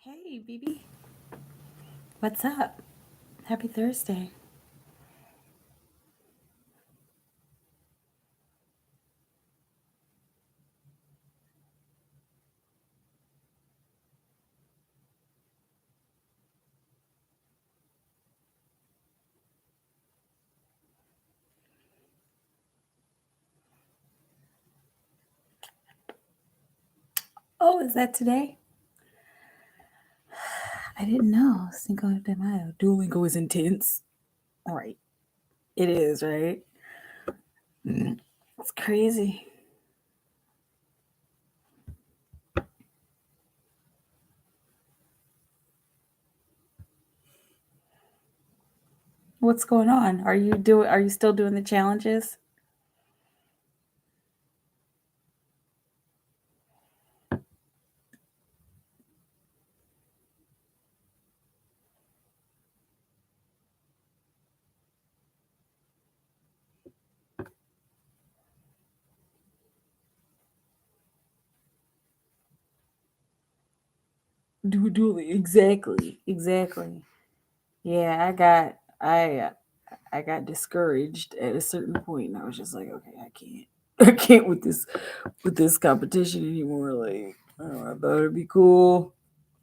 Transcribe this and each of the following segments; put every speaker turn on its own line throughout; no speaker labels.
Hey, BB. What's up? Happy Thursday. Oh, is that today? I didn't know. Cinco de Mayo. Duolingo is intense. All right. It is, right? It's crazy. What's going on? Are you still doing the challenges? Duolingo. Exactly. Yeah, I got discouraged at a certain point and I was just like, okay, I can't. I can't with this competition anymore. Like, oh, I thought it'd be cool.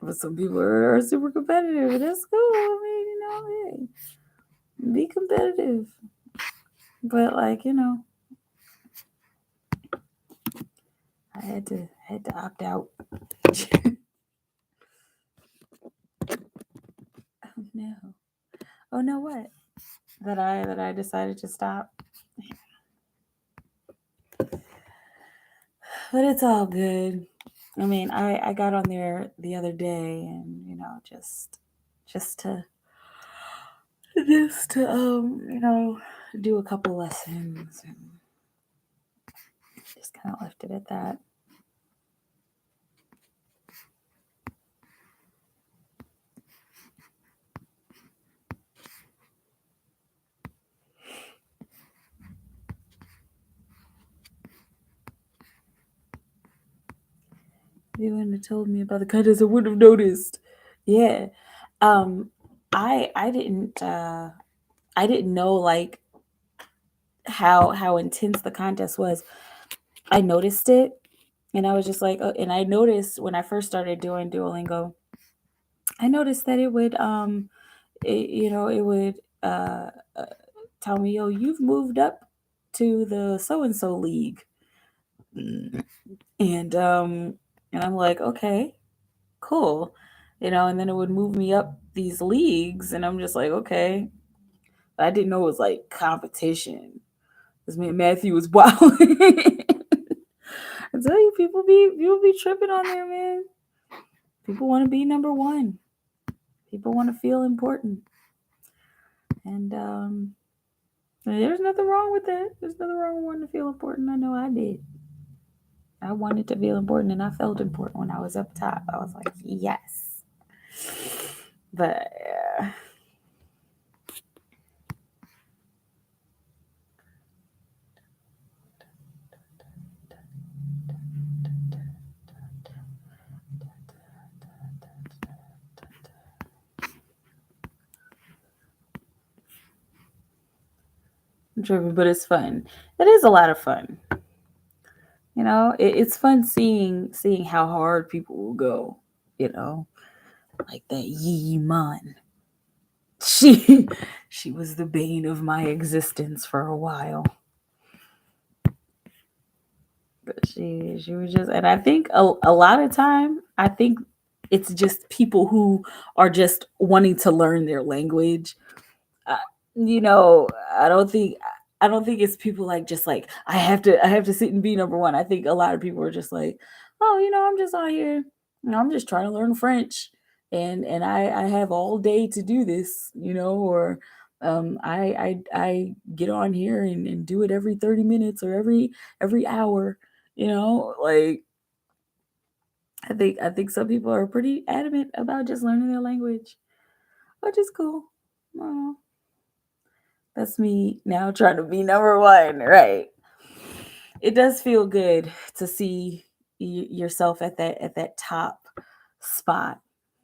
But some people are super competitive, and that's cool. I mean, hey, be competitive. But like, I had to opt out. Oh no. Oh no, what? That I decided to stop. But it's all good. I mean, I got on there the other day and, just to do a couple lessons and just kind of left it at that. If you wouldn't have told me about the contest, I wouldn't have noticed. Yeah. Um I didn't know like how intense the contest was. I noticed it and I was just like and I noticed when I first started doing Duolingo, I noticed that it would tell me, "Yo, you've moved up to the so and so league." And I'm like, "Okay, cool." And then it would move me up these leagues and I'm just like, "Okay." I didn't know it was like competition. Because me and Matthew was wild. I tell you, people be tripping on there, man. People want to be number one. People want to feel important, and there's nothing wrong with that. There's nothing wrong with wanting to feel important. I know I did. I wanted to feel important, and I felt important when I was up top. I was like, yes. But I'm tripping, but it's fun. It is a lot of fun. It's fun seeing how hard people will go. You know, like that Yee Man. She she was the bane of my existence for a while. But she was just, and I think a lot of time, I think it's just people who are just wanting to learn their language. Uh, you know, I don't think I don't think it's people like just like I have to sit and be number one. I think a lot of people are just like, oh, I'm just out here, I'm just trying to learn French, and I have all day to do this, or I get on here and do it every 30 minutes or every hour, like I think some people are pretty adamant about just learning their language, which is cool. Oh, that's me now trying to be number one, right? It does feel good to see yourself at that top spot,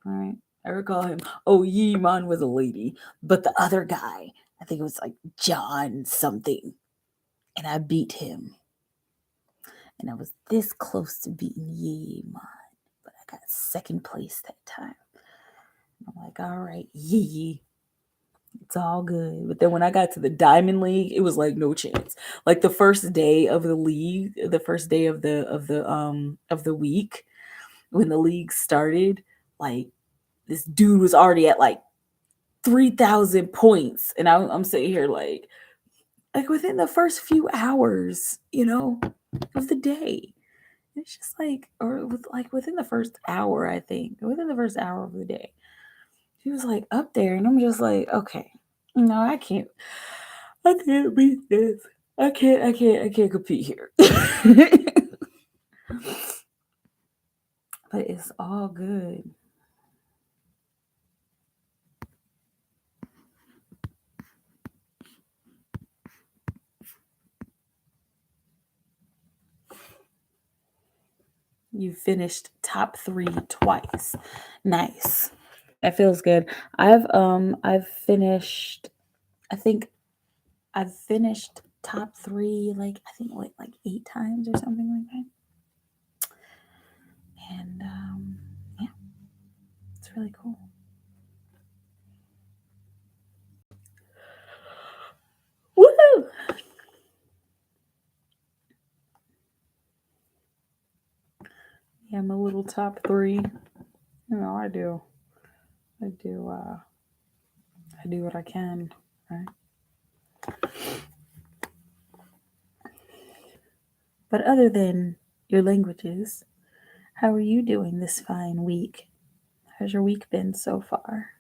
right? I recall him. Oh, Yeeman was a lady, but the other guy, I think it was like John something, and I beat him. And I was this close to beating Yeeman, but I got second place that time. I'm like, all right, Yee, it's all good. But then when I got to the Diamond League, it was like no chance. Like the first day of the league, the first day of the week, when the league started, like this dude was already at like 3,000 points, and I'm sitting here like within the first few hours, of the day. It's just like, or like within the first hour, I think, within the first hour of the day, he was like up there, and I'm just like, okay, no, I can't beat this. I can't compete here. But it's all good. You finished top 3 twice. Nice. That feels good. I've finished, I think I've finished top 3 like I think like 8 times or something like that. And yeah, it's really cool. Woohoo! Yeah, I'm a little top 3. I do. I do I do what I can, right? But other than your languages, how are you doing this fine week? How's your week been so far?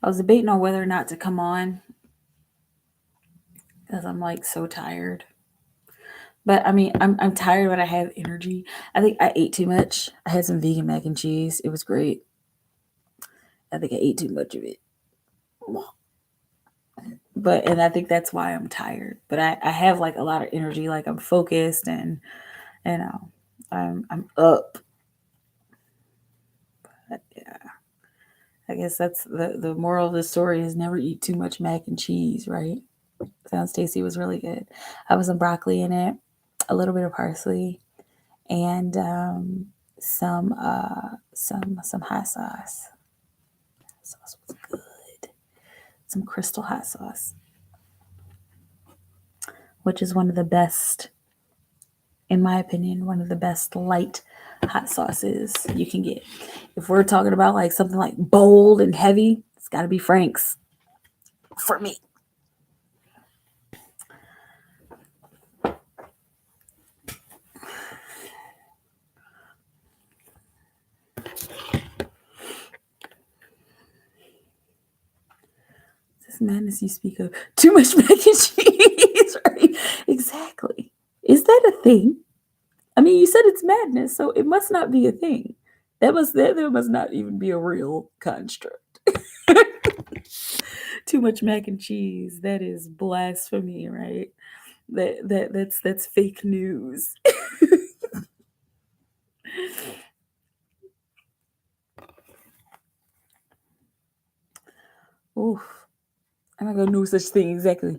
I was debating on whether or not to come on because I'm like so tired. But I mean, I'm tired, but I have energy. I think I ate too much. I had some vegan mac and cheese. It was great. I think I ate too much of it. And I think that's why I'm tired. But I have like a lot of energy. Like I'm focused and you know, I'm up. But yeah. I guess that's the moral of the story is never eat too much mac and cheese, right? Sounds tasty. It was really good. I have some broccoli in it, a little bit of parsley, and some hot sauce. Sauce was good. Some crystal hot sauce, which is one of the best, in my opinion, one of the best light hot sauces you can get. If we're talking about like something like bold and heavy, it's got to be Frank's for me. This madness you speak of. Too much mac and cheese, right? Exactly. Is that a thing? I mean, you said it's madness, so it must not be a thing. That must not even be a real construct. Too much mac and cheese. That is blasphemy, right? That's fake news. Oof. I'm not gonna know such thing exactly.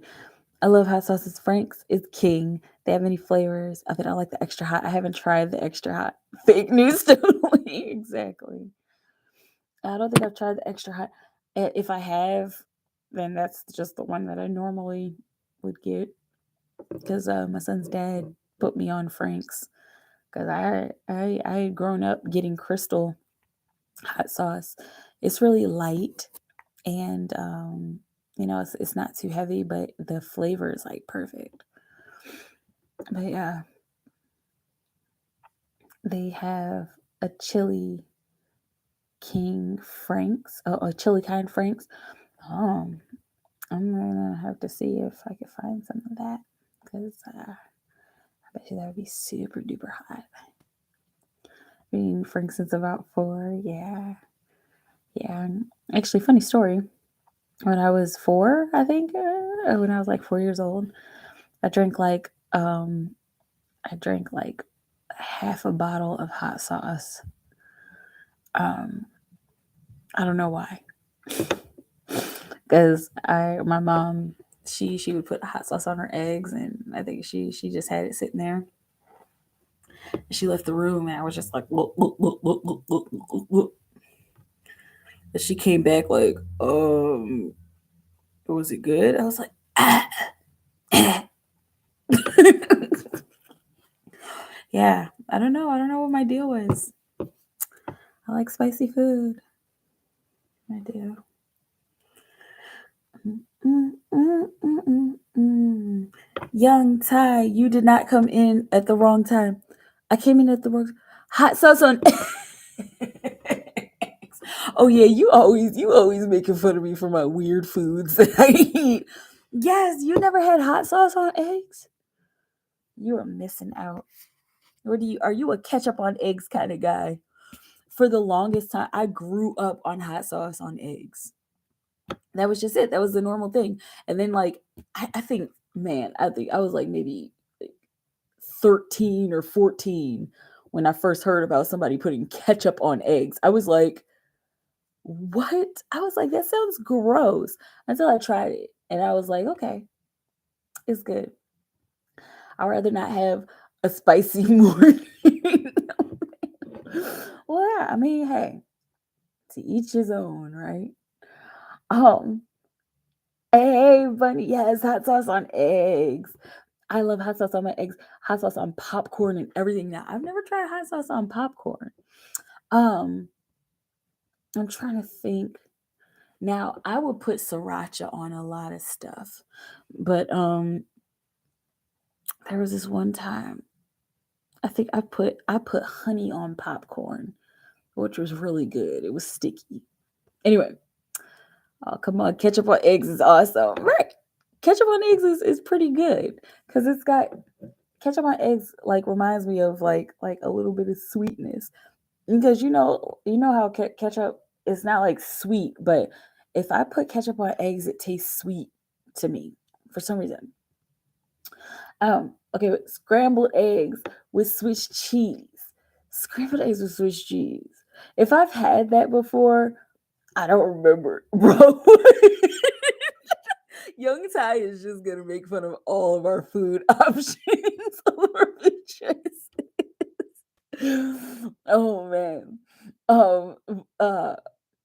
I love hot sauces. Frank's is king. They have many flavors. I think I like the extra hot. I haven't tried the extra hot. Fake news, totally. Exactly. I don't think I've tried the extra hot. If I have, then that's just the one that I normally would get because my son's dad put me on Frank's because I had grown up getting Crystal hot sauce. It's really light and it's not too heavy, but the flavor is like perfect. But yeah, they have a chili king Frank's, a chili kind Frank's. Um, I'm gonna have to see if I can find some of that because I bet you that would be super duper hot. Being Frank since about 4, yeah, yeah. Actually, funny story. When I was 4, I think, when I was like 4 years old, I drank like half a bottle of hot sauce I don't know why. Because my mom, she would put hot sauce on her eggs, and I think she just had it sitting there. She left the room, and I was just like, look, look, look, look, look, look, look, look. And she came back like, was it good? I was like, ah, ah. Yeah, I don't know. I don't know what my deal was. I like spicy food. I do. Young Ty, you did not come in at the wrong time. I came in at the wrong. Hot sauce on. Oh yeah, you always making fun of me for my weird foods that I eat. Yes, you never had hot sauce on eggs. You are missing out. Are you a ketchup on eggs kind of guy? For the longest time, I grew up on hot sauce on eggs. That was just it. That was the normal thing. And then like I think, man, I think I was like maybe 13 or 14 when I first heard about somebody putting ketchup on eggs. I was like, what? I was like, that sounds gross, until I tried it. And I was like, okay, it's good. I'd rather not have a spicy morning. Well, yeah, I mean, hey, to each his own, right? Hey, bunny, yes, hot sauce on eggs. I love hot sauce on my eggs, hot sauce on popcorn and everything. Now, I've never tried hot sauce on popcorn. I'm trying to think. Now, I would put sriracha on a lot of stuff, but there was this one time I think I put honey on popcorn, which was really good. It was sticky. Anyway, oh come on, ketchup on eggs is awesome, right? Ketchup on eggs is pretty good because it's got ketchup on eggs. Like reminds me of like a little bit of sweetness, because you know how ketchup is not like sweet, but if I put ketchup on eggs, it tastes sweet to me for some reason. Okay, scrambled eggs with Swiss cheese. Scrambled eggs with Swiss cheese. If I've had that before, I don't remember, bro. Young Ty is just gonna make fun of all of our food options, all of our food choices. Oh man. Um uh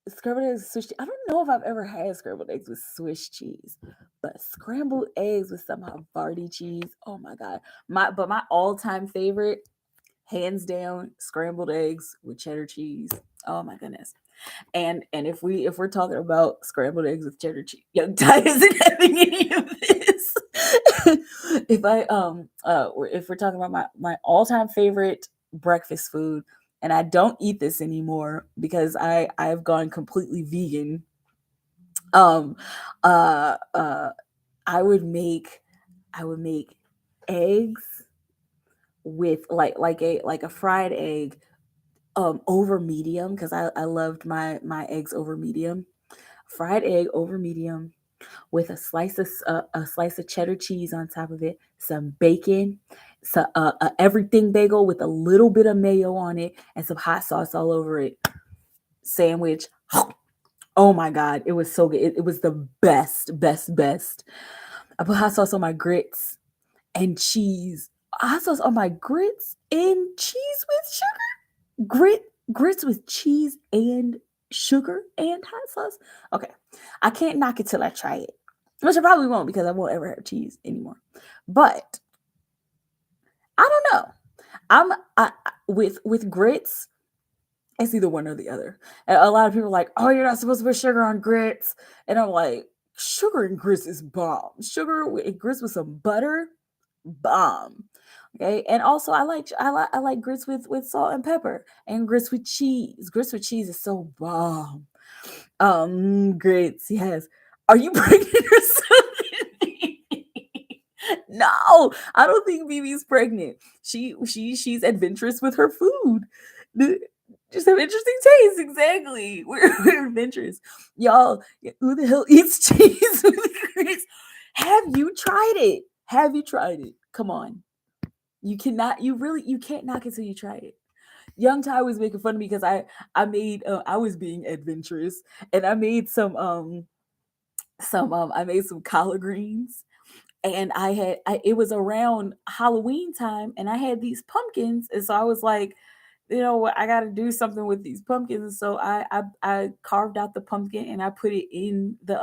Scrambled eggs with Swiss cheese. I don't know if I've ever had scrambled eggs with Swiss cheese, but scrambled eggs with some Havarti cheese. Oh my god. My all-time favorite, hands down, scrambled eggs with cheddar cheese. Oh my goodness. And if we're talking about scrambled eggs with cheddar cheese, Young Ty isn't having any of this. If we're talking about my all-time favorite breakfast food, and I don't eat this anymore because I've gone completely vegan. Um, uh, uh, I would make eggs with like a fried egg over medium, because I loved my eggs over medium. Fried egg over medium with a slice of cheddar cheese on top of it, some bacon, so a everything bagel with a little bit of mayo on it, and some hot sauce all over it. Sandwich. Oh my god, it was so good. It was the best, best, best. I put hot sauce on my grits and cheese. Hot sauce on my grits and cheese with sugar. Grits with cheese and sugar and hot sauce. Okay, I can't knock it till I try it, which I probably won't because I won't ever have cheese anymore. But I don't know. With grits, it's either one or the other. And a lot of people are like, "Oh, you're not supposed to put sugar on grits," and I'm like, "Sugar and grits is bomb. Sugar with grits with some butter, bomb." Okay, and also I like grits with salt and pepper, and grits with cheese. Grits with cheese is so bomb. Grits, yes. Are you pregnant or something? No, I don't think BB's pregnant. She's adventurous with her food. Just have interesting tastes. Exactly. We're adventurous. Y'all, who the hell eats cheese with grits? Have you tried it? Have you tried it? Come on. You can't knock it till you try it. Young Ty was making fun of me because I made I was being adventurous, and I made I made some collard greens, and it was around Halloween time, and I had these pumpkins, and so I was like, you know what, I got to do something with these pumpkins. And so I carved out the pumpkin and I put it in the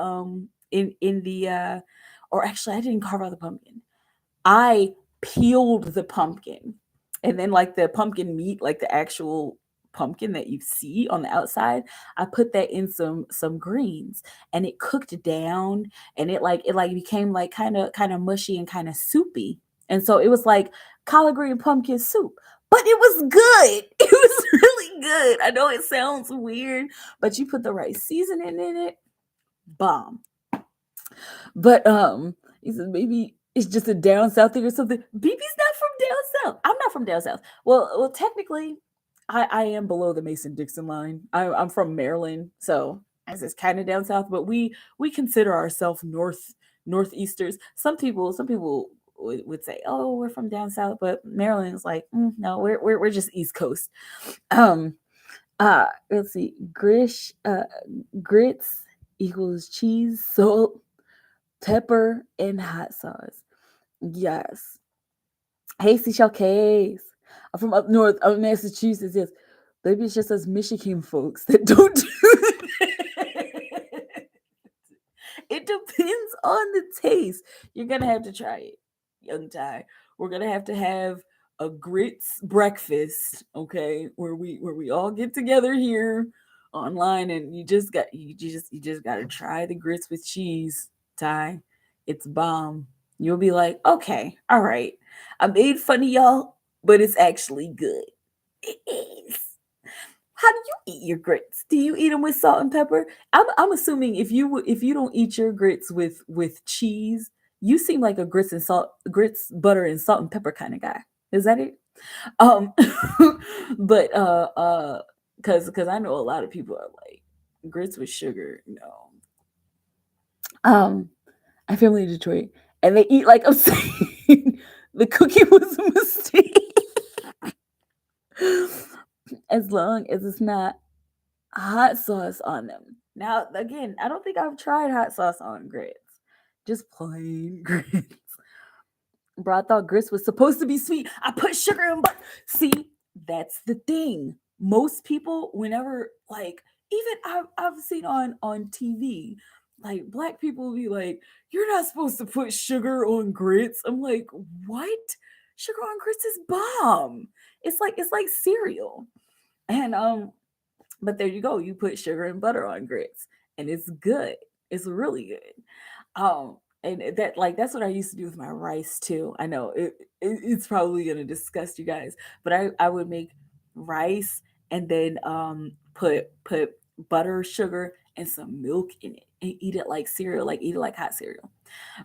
in the or actually I didn't carve out the pumpkin. I peeled the pumpkin, and then like the pumpkin meat, like the actual pumpkin that you see on the outside, I put that in some greens, and it cooked down, and it became like kind of mushy and kind of soupy. And so it was like collard green pumpkin soup. But it was good. It was really good. I know it sounds weird, but you put the right seasoning in it, bomb. But he says maybe it's just a down south thing or something. BB's not from down south. I'm not from down south. Well, technically, I am below the Mason Dixon line. I'm from Maryland, so as it's kind of down south, but we consider ourselves northeasters. Some people would say, "Oh, we're from down south," but Maryland is like, no, we're just East Coast. Um, let's see, grits equals cheese, salt, pepper, and hot sauce. Yes. Hey, Seashell Case. I'm from up north, up Massachusetts. Yes. Maybe it's just us Michigan folks that don't do that. It depends on the taste. You're gonna have to try it, young Ty. We're gonna have to have a grits breakfast, okay, where we all get together here online, and you just gotta try the grits with cheese, Ty. It's bomb. You'll be like, okay, all right. I made fun of y'all, but it's actually good. It is. How do you eat your grits? Do you eat them with salt and pepper? I'm assuming if you don't eat your grits with cheese, you seem like a grits, butter, and salt and pepper kind of guy. Is that it? Um, but because I know a lot of people are like grits with sugar. No. Um, I family in Detroit, and they eat like I'm saying. The cookie was a mistake. As long as it's not hot sauce on them. Now, again, I don't think I've tried hot sauce on grits. Just plain grits. Bro, I thought grits was supposed to be sweet. I put sugar in butter. See, that's the thing. Most people, whenever like, even I've seen on TV, like black people will be like, "You're not supposed to put sugar on grits." I'm like, "What? Sugar on grits is bomb. It's like cereal." And but there you go. You put sugar and butter on grits, and it's good. It's really good. And that's what I used to do with my rice too. I know it's probably gonna disgust you guys, but I would make rice and then put butter, sugar, and some milk in it and eat it like cereal, like eat it like hot cereal.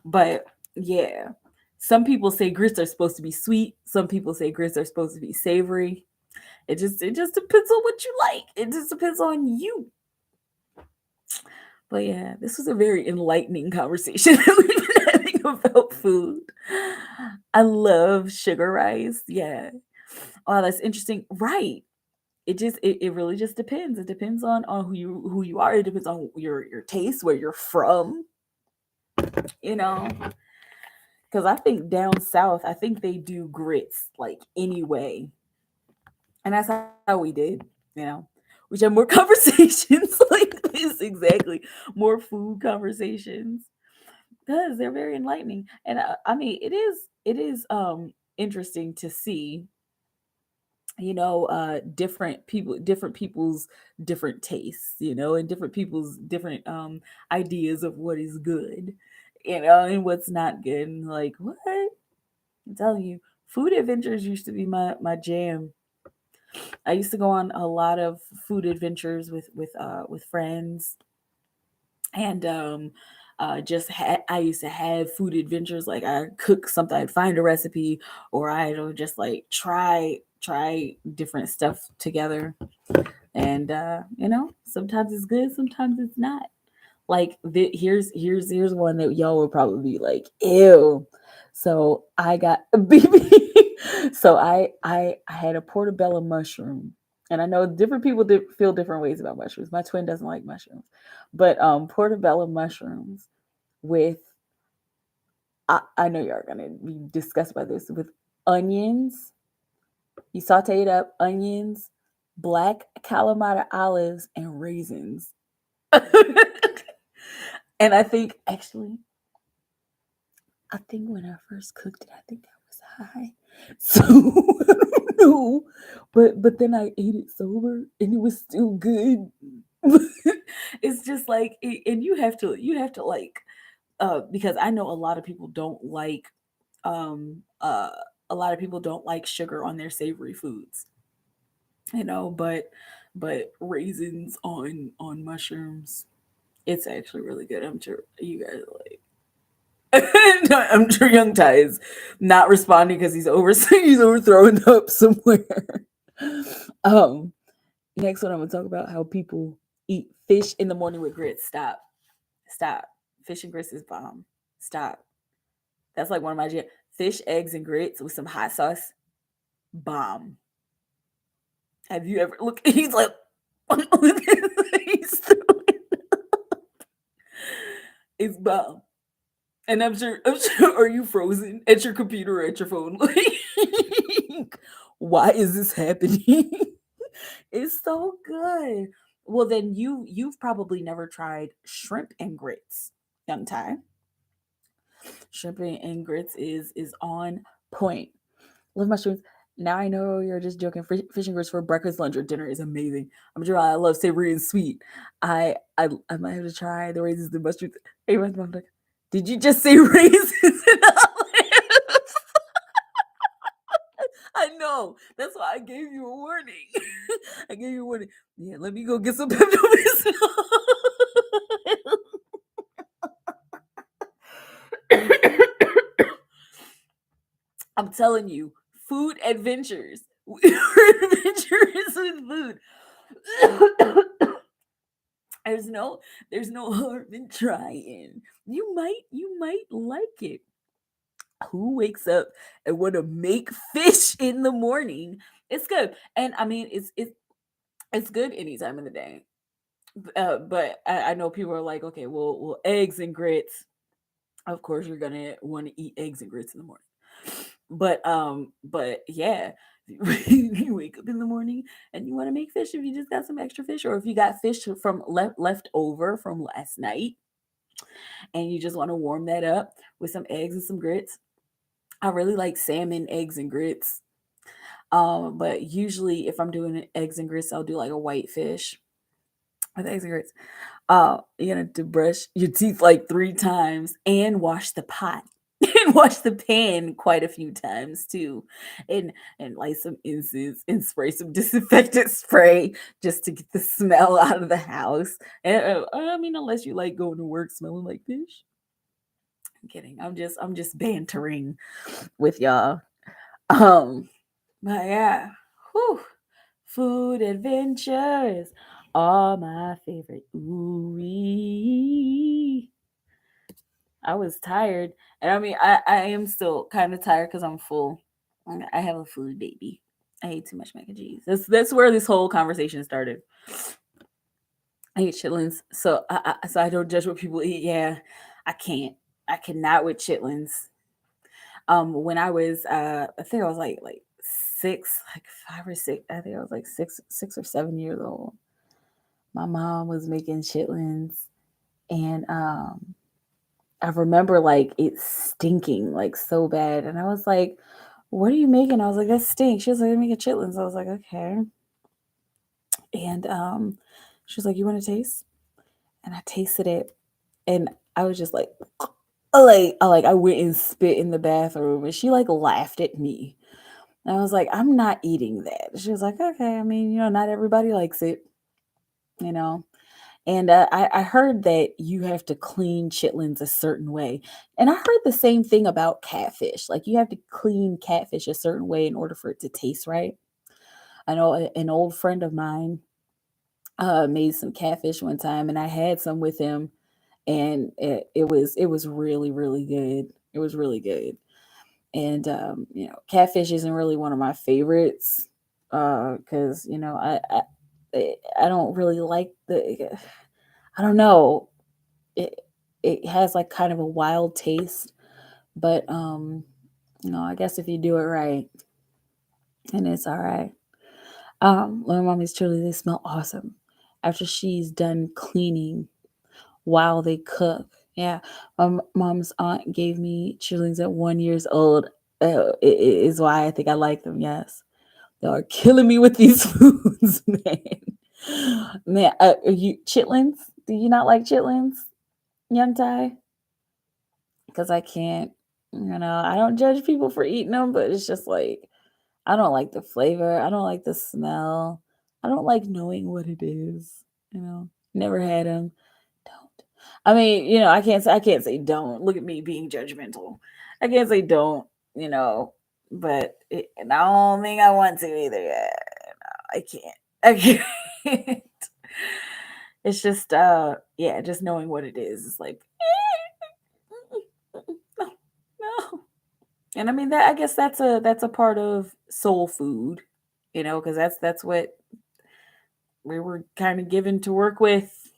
But yeah, some people say grits are supposed to be sweet. Some people say grits are supposed to be savory. It just depends on what you like. It just depends on you. But yeah, this was a very enlightening conversation that we've been having about food. I love sugar rice. Yeah. Oh, that's interesting. Right. It really just depends. It depends on who you are. It depends on your taste, where you're from, you know. Because I think down south, I think they do grits like anyway. And that's how we did, you know. We should have more conversations like this, exactly. More food conversations because they're very enlightening. And I mean, it is interesting to see, different people's different tastes, and different people's different ideas of what is good, and what's not good. And like, what? I'm telling you, food adventures used to be my jam. I used to go on a lot of food adventures with friends, and I used to have food adventures. Like I cook something, I'd find a recipe, or I'd just like try different stuff together. And sometimes it's good, sometimes it's not. Like here's one that y'all will probably be like, ew. So I got a BB. So I had a portobello mushroom. And I know different people feel different ways about mushrooms. My twin doesn't like mushrooms, but portobello mushrooms with I know you're gonna be disgusted by this, with onions. You saute it up, onions, black Kalamata olives, and raisins. And I think actually, I think when I first cooked it, I think I was high. So I don't know. But then I ate it sober and it was still good. It's just like and you have to like because I know a lot of people don't like um uh a lot of people don't like sugar on their savory foods, but raisins on mushrooms, it's actually really good. I'm sure you guys I'm sure Young Tai is not responding because he's overthrowing up somewhere. um Next one I'm gonna talk about how people eat fish in the morning with grits. Stop. Fish and grits is bomb. Stop. That's like one of my fish, eggs, and grits with some hot sauce. Bomb. Have you ever look? He's like, he's it's bomb. And I'm sure, are you frozen at your computer or at your phone? Like, why is this happening? It's so good. Well, then you've probably never tried shrimp and grits, Young Tai. Shrimp and grits is on point. Love mushrooms. Now I know you're just joking. Fish and grits for breakfast, lunch, or dinner is amazing. I'm sure I love savory and sweet. I might have to try the raisins and mushrooms. Hey, my mom like, did you just say raisins and olives? I know. That's why I gave you a warning. I gave you a warning. Yeah, let me go get some Pepto Bismol. I'm telling you, food adventures. We're adventurous with food. there's no there's no harm in trying. You might like it. Who wakes up and want to make fish in the morning? It's good. And I mean it's good any time of the day. But I know people are like, okay, well, eggs and grits. Of course, you're gonna want to eat eggs and grits in the morning. But yeah, you wake up in the morning and you want to make fish if you just got some extra fish, or if you got fish from left over from last night, and you just want to warm that up with some eggs and some grits. I really like salmon, eggs, and grits. But usually if I'm doing eggs and grits, I'll do like a white fish with eggs and grits. You're gonna have to brush your teeth like 3 times and wash the pot and wash the pan quite a few times too, and light some incense and spray some disinfectant spray just to get the smell out of the house. And I mean, unless you like going to work smelling like fish. I'm kidding. I'm just bantering with y'all. Um, but yeah, whew. Food adventures are my favorite. Ooh, I was tired, and I mean, I am still kind of tired because I'm full. I have a food baby. I ate too much mac and cheese. That's where this whole conversation started. I eat chitlins, so I don't judge what people eat. Yeah, I can't. I cannot with chitlins. When I was I think I was like 6, like 5 or 6. I think I was like 6 or 7 years old. My mom was making chitlins, and I remember like it stinking like so bad, and I was like, "What are you making?" I was like, "That stinks." She was like, "I'm making chitlins." I was like, "Okay," and she was like, "You want to taste?" And I tasted it, and I was just like, I went and spit in the bathroom, and she like laughed at me. And I was like, "I'm not eating that." She was like, "Okay." I mean, not everybody likes it, you know. And I heard that you have to clean chitlins a certain way. And I heard the same thing about catfish. Like you have to clean catfish a certain way in order for it to taste right. I know an old friend of mine made some catfish one time, and I had some with him, and it was really really good. It was really good. And catfish isn't really one of my favorites. because I don't really like the. I don't know. It it has like kind of a wild taste, but I guess if you do it right, and it's all right. My mommy's chili, they smell awesome after she's done cleaning while they cook. Yeah, mom's aunt gave me chillings at 1 years old. It is why I think I like them. Yes, they are killing me with these foods, man. Man, are you chitlins? Do you not like chitlins, Young Tai? Because I can't. I don't judge people for eating them, but it's just like I don't like the flavor. I don't like the smell. I don't like knowing what it is. Never had them. Don't. I mean, I can't say don't. Look at me being judgmental. I can't say don't. But and I don't think I want to either. Yeah, no, I can't. I can't. It's just yeah, just knowing what it is. It's like no, no. And I mean that I guess that's a part of soul food, because that's what we were kind of given to work with,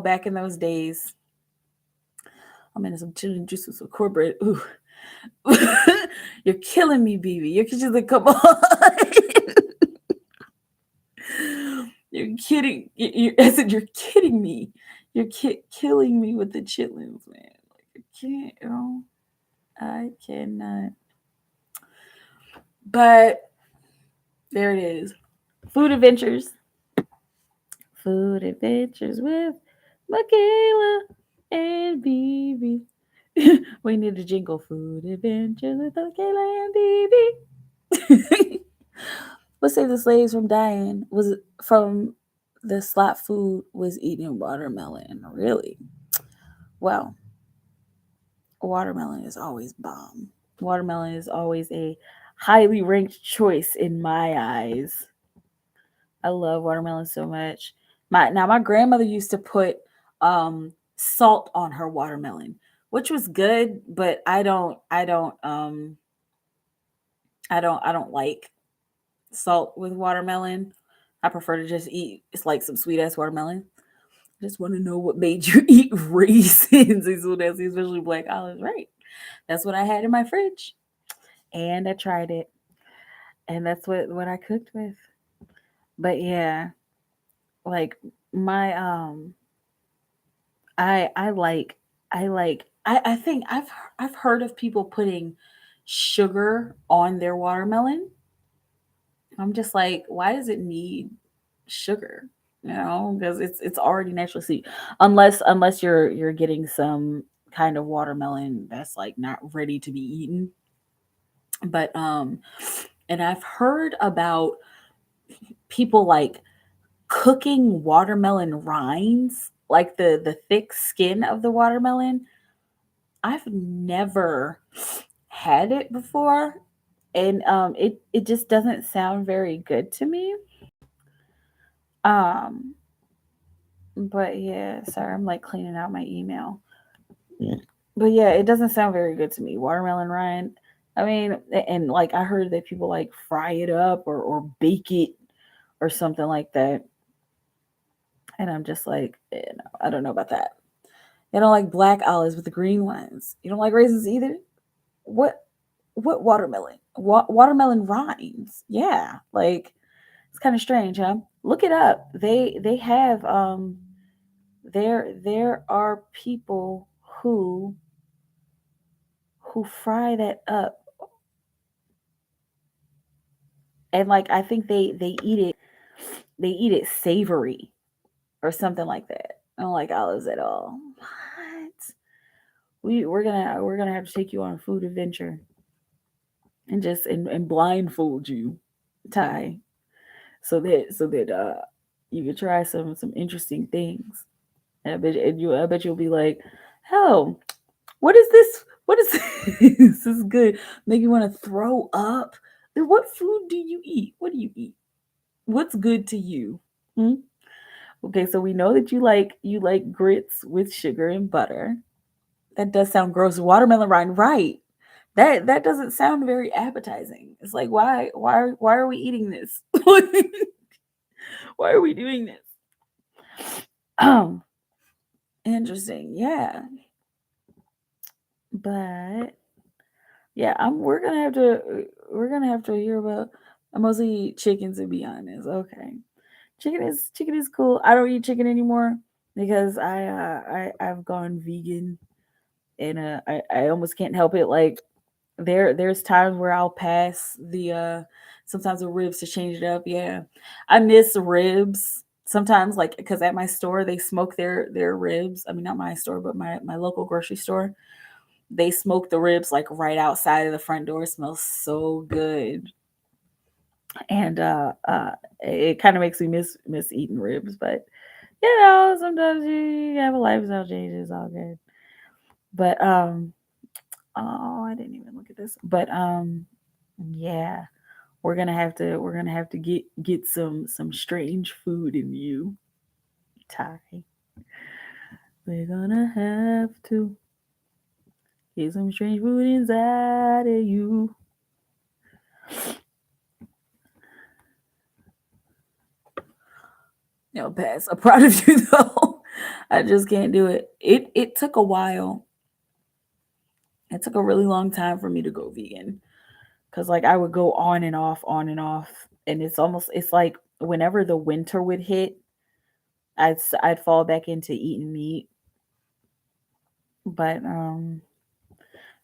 back in those days. I'm in some chili juice with some cornbread. Ooh. You're killing me, BB. You're just like, come on. You're kidding. I said, you're kidding me. You're killing me with the chitlins, man. Like, I can't, I cannot. But there it is. Food adventures. Food adventures with Mikaela and BB. We need a jingle. Food adventures with Mikaela and BB. What saved the slaves from dying was from the slot food was eating watermelon. Really? Well, watermelon is always bomb. Watermelon is always a highly ranked choice in my eyes. I love watermelon so much. My grandmother used to put salt on her watermelon, which was good, but I don't like salt with watermelon. I prefer to just eat it's like some sweet ass watermelon. I just want to know what made you eat raisins, especially black olives, right? That's what I had in my fridge, and I tried it, and that's what I cooked with. But yeah, like my I think I've heard of people putting sugar on their watermelon. I'm just like, why does it need sugar? Because it's already naturally sweet. Unless you're getting some kind of watermelon that's like not ready to be eaten. But and I've heard about people like cooking watermelon rinds, like the thick skin of the watermelon. I've never had it before, and it just doesn't sound very good to me. Um, but yeah, sorry, I'm like cleaning out my email. Yeah. But yeah, it doesn't sound very good to me. Watermelon rind. I mean, and like I heard that people like fry it up or bake it or something like that. And I'm just like, I don't know about that. I don't like black olives with the green ones. You don't like raisins either? What what watermelon? Watermelon rinds. Yeah, like it's kind of strange, huh? Look it up. They have there are people who fry that up, and like I think they eat it savory or something like that. I don't like olives at all. What? We're gonna have to take you on a food adventure and just and blindfold you, Ty, so that you can try some interesting things. And I bet you'll be like, oh, what is this? What is this? This is good. Make you want to throw up. Then what food do you eat? What do you eat? What's good to you? Hmm? Okay, so we know that you like grits with sugar and butter. That does sound gross. Watermelon rind, right? That doesn't sound very appetizing. It's like why are we eating this? Why are we doing this? Interesting. Yeah. But yeah, we're gonna have to hear about. I mostly eat chicken, to be honest. Okay. Chicken is cool. I don't eat chicken anymore because I've gone vegan, and I almost can't help it. Like there's times where I'll pass the sometimes the ribs to change it up. Yeah, I miss ribs sometimes, like because at my store they smoke their ribs. I mean, not my store, but my local grocery store. They smoke the ribs like right outside of the front door. It smells so good, and it kind of makes me miss eating ribs. But sometimes you have a lifestyle change. It's all good. But oh, I didn't even look at this. But yeah, we're gonna have to get some strange food in you, Ty. We're gonna have to get some strange food inside of you. Pass. I'm proud of you though. I just can't do it. It took a while. It took a really long time for me to go vegan because like I would go on and off, and it's like whenever the winter would hit, I'd fall back into eating meat. But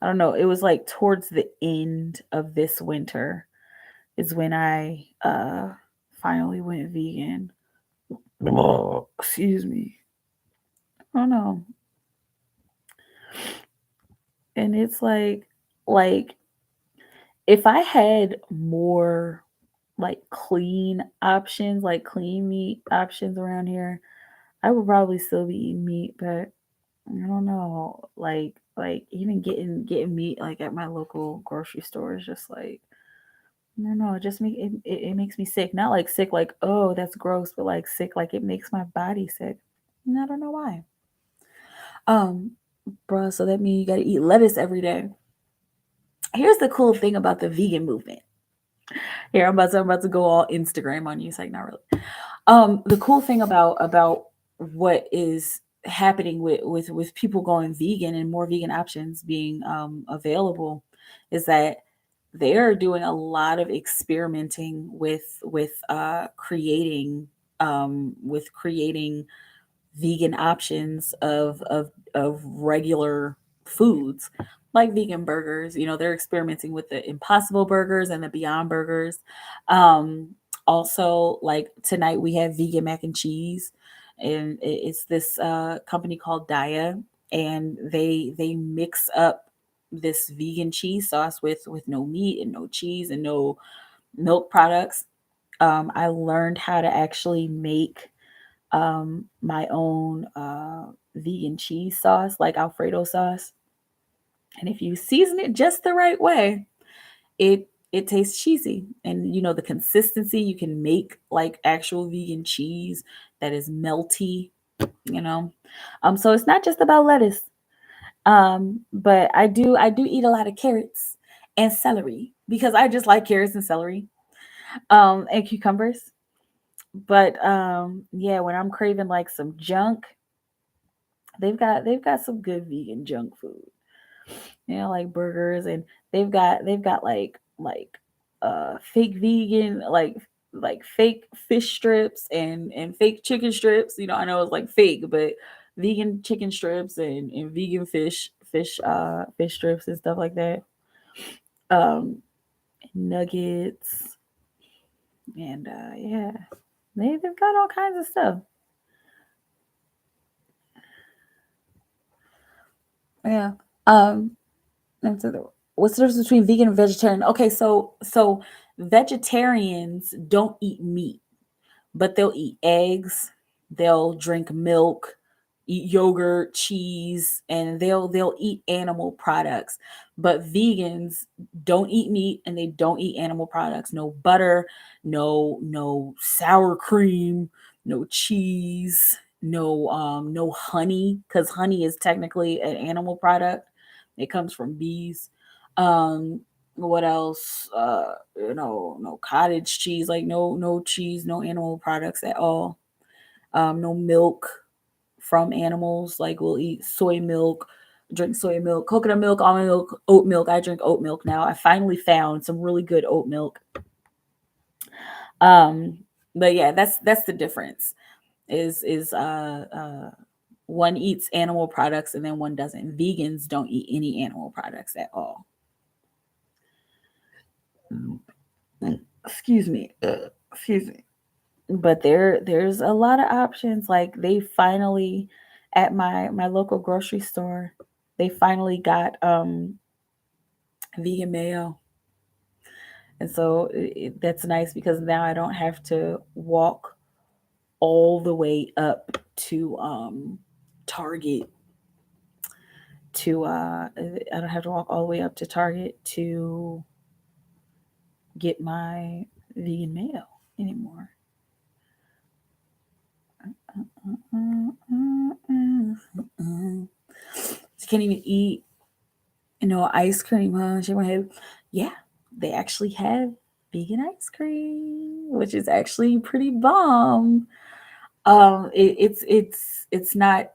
I don't know. It was like towards the end of this winter is when I finally went vegan. Oh, excuse me. Oh no. And it's like if I had more like clean options, like clean meat options around here, I would probably still be eating meat, but I don't know. Like even getting meat like at my local grocery store is just like I don't know. It just it makes me sick. Not like sick, like oh that's gross, but like sick, like it makes my body sick. And I don't know why. Um, Bruh, so that means you gotta eat lettuce every day. Here's the cool thing about the vegan movement. Here, I'm about to go all Instagram on you. It's like not really. The cool thing about what is happening with people going vegan and more vegan options being available is that they're doing a lot of experimenting with creating vegan options of regular foods like vegan burgers. They're experimenting with the Impossible Burgers and the Beyond Burgers. Also, like tonight we have vegan mac and cheese, and it's this company called Daya, and they mix up this vegan cheese sauce with no meat and no cheese and no milk products. I learned how to actually make my own vegan cheese sauce, like Alfredo sauce. And if you season it just the right way, it tastes cheesy. And the consistency you can make like actual vegan cheese that is melty, you know. So it's not just about lettuce. But I do eat a lot of carrots and celery because I just like carrots and celery. And cucumbers. But yeah, when I'm craving like some junk, they've got some good vegan junk food. Like burgers, and they've got like fake vegan, like fake fish strips and fake chicken strips. I know it's like fake, but vegan chicken strips and vegan fish strips and stuff like that. Um Nuggets, and yeah. They've got all kinds of stuff. Yeah. Um what's the difference between vegan and vegetarian? Okay, so vegetarians don't eat meat, but they'll eat eggs, they'll drink milk, eat yogurt, cheese, and they'll eat animal products. But vegans don't eat meat and they don't eat animal products. No butter, no sour cream, no cheese, no honey, because honey is technically an animal product. It comes from bees. Um What else? No cottage cheese, like no cheese, no animal products at all. No milk from animals. Like we'll eat soy milk, drink soy milk, coconut milk, almond milk, oat milk. I drink oat milk now. I finally found some really good oat milk. Um, but yeah, that's the difference. Is one eats animal products and then one doesn't. Vegans don't eat any animal products at all. Excuse me. Excuse me. But there's a lot of options. Like they finally at my local grocery store, they finally got vegan mayo. And so that's nice because now I don't have to walk all the way up to Target to I don't have to walk all the way up to Target to get my vegan mayo anymore. You can't even eat, ice cream, huh? Shake my head. Yeah, they actually have vegan ice cream, which is actually pretty bomb. It's not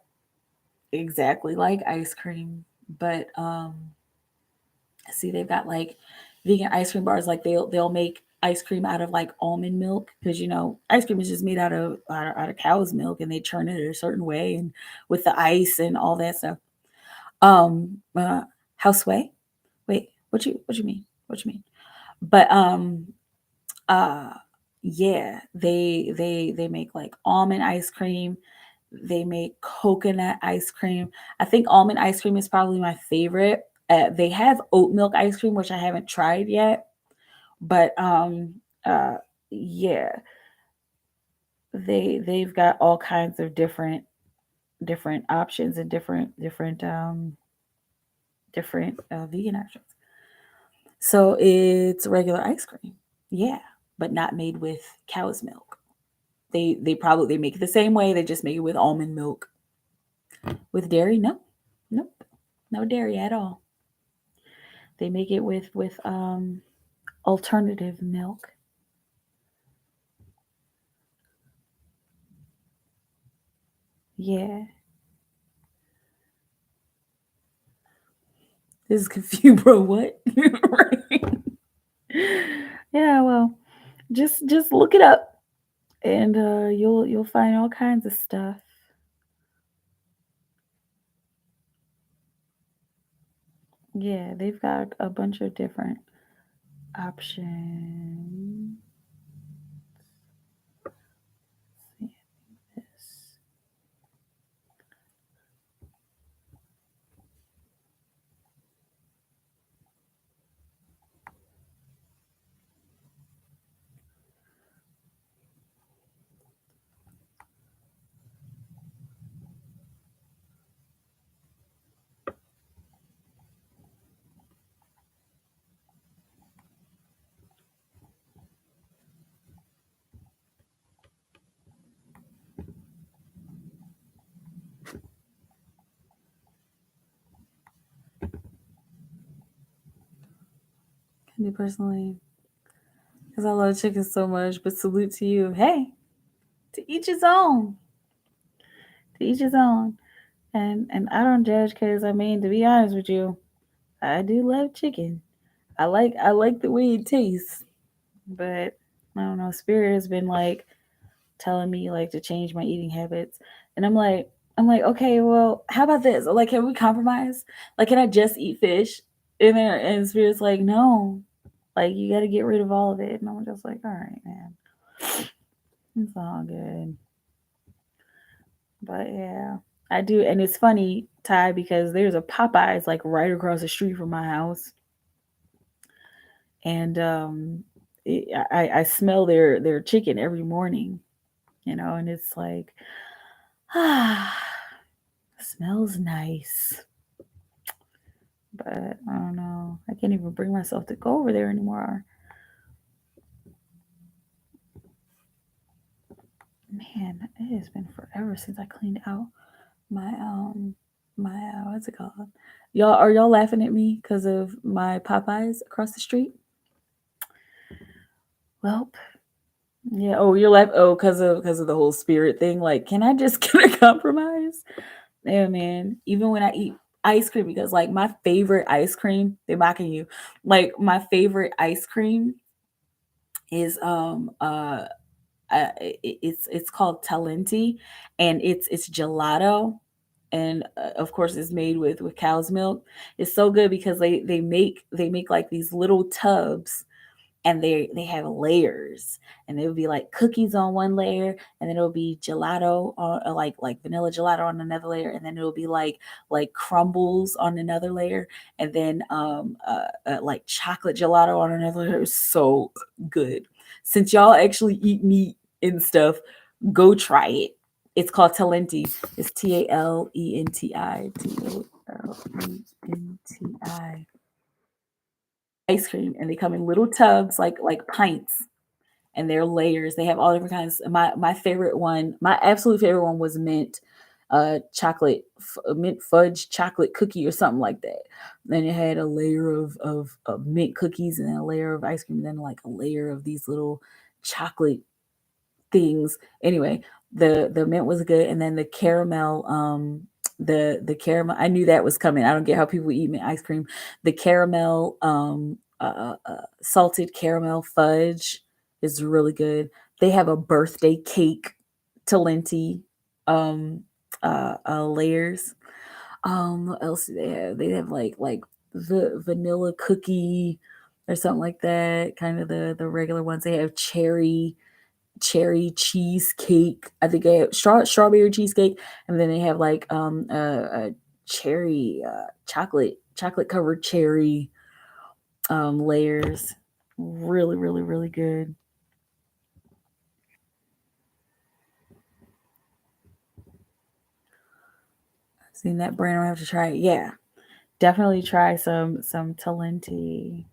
exactly like ice cream, but see, they've got like vegan ice cream bars. Like they'll make ice cream out of like almond milk because ice cream is just made out of cow's milk, and they churn it a certain way and with the ice and all that stuff. Houseway. Wait, what you mean? What you mean? But uh yeah, they make like almond ice cream. They make coconut ice cream. I think almond ice cream is probably my favorite. They have oat milk ice cream, which I haven't tried yet, but uh yeah, they've got all kinds of different options and different vegan options. So it's regular ice cream, yeah, but not made with cow's milk. They make it the same way. They just make it with almond milk. With dairy, no, nope, no dairy at all. They make it with alternative milk. Yeah, this is confused, bro. What? Right. Yeah, well, just look it up, and you'll find all kinds of stuff. Yeah, they've got a bunch of different options. See this. Me personally, because I love chicken so much, but salute to you. Hey, to each his own. To each his own. And I don't judge because I mean, to be honest with you, I do love chicken. I like the way it tastes, but I don't know. Spirit has been like telling me like to change my eating habits, and I'm like, okay, well, how about this? Like, can we compromise? Like, can I just eat fish? And Spirit's like, no, like you got to get rid of all of it. And I'm just like, all right, man, it's all good. But yeah, I do, and it's funny, Ty, because there's a Popeyes like right across the street from my house, and I smell their chicken every morning, and it's like, ah, smells nice, but I don't know. I can't even bring myself to go over there anymore. Man, it has been forever since I cleaned out my my what's it called? Y'all are y'all laughing at me because of my Popeyes across the street? Well, yeah. Oh, you're laughing. Oh, because of the whole spirit thing. Like, can I just get a compromise? Yeah, man. Even when I eat ice cream, because like my favorite ice cream, they're mocking you. Like my favorite ice cream is it's called Talenti, and it's gelato, and of course it's made with cow's milk. It's so good because they make like these little tubs, and they have layers, and there will be like cookies on one layer, and then it'll be gelato on like vanilla gelato on another layer, and then it'll be like crumbles on another layer, and then like chocolate gelato on another layer. It's so good. Since y'all actually eat meat and stuff, go try it. It's called Talenti. It's Talenti. Ice cream, and they come in little tubs like pints, and they're layers. They have all different kinds. My favorite one, my absolute favorite one was mint chocolate mint fudge chocolate cookie or something like that. Then it had a layer of mint cookies, and then a layer of ice cream, and then like a layer of these little chocolate things. Anyway, the mint was good, and then the caramel, the caramel. I knew that was coming. I don't get how people eat mint ice cream. The caramel, salted caramel fudge is really good. They have a birthday cake, Talenti, um, layers. What else do they have? They have like the vanilla cookie or something like that. Kind of the regular ones. They have cherry cheesecake. I think they have strawberry cheesecake, and then they have like a cherry chocolate covered cherry layers. Really, really, really good. Seen that brand, I have to try it. Yeah, definitely try some Talenti.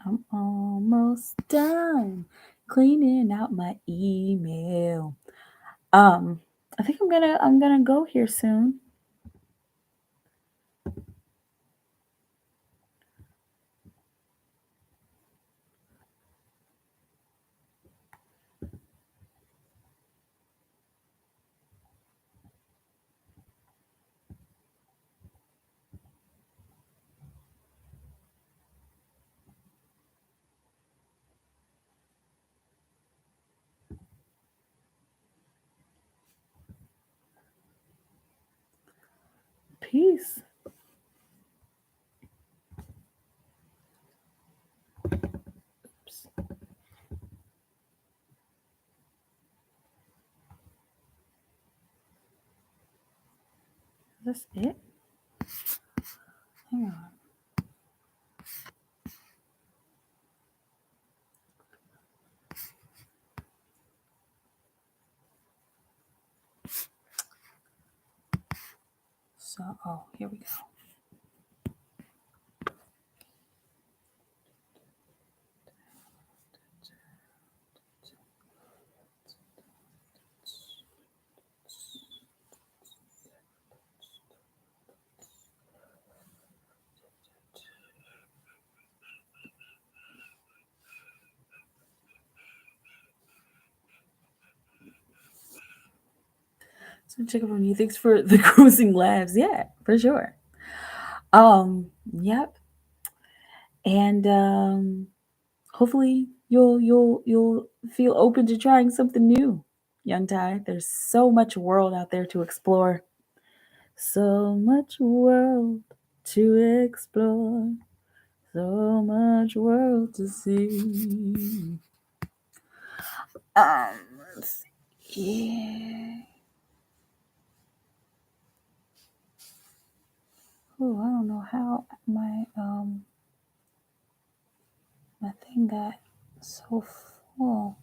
I'm almost done cleaning out my email. Um, I think I'm gonna go here soon. Peace. Oops. Is this it? Hang on. So, oh, here we go. So check up on you. Thanks for the cruising laughs. Yeah, for sure. Yep. And hopefully you'll feel open to trying something new, young Ty. There's so much world out there to explore. So much world to explore. So much world to see. Let's see. Yeah. Oh, I don't know how my thing got so full.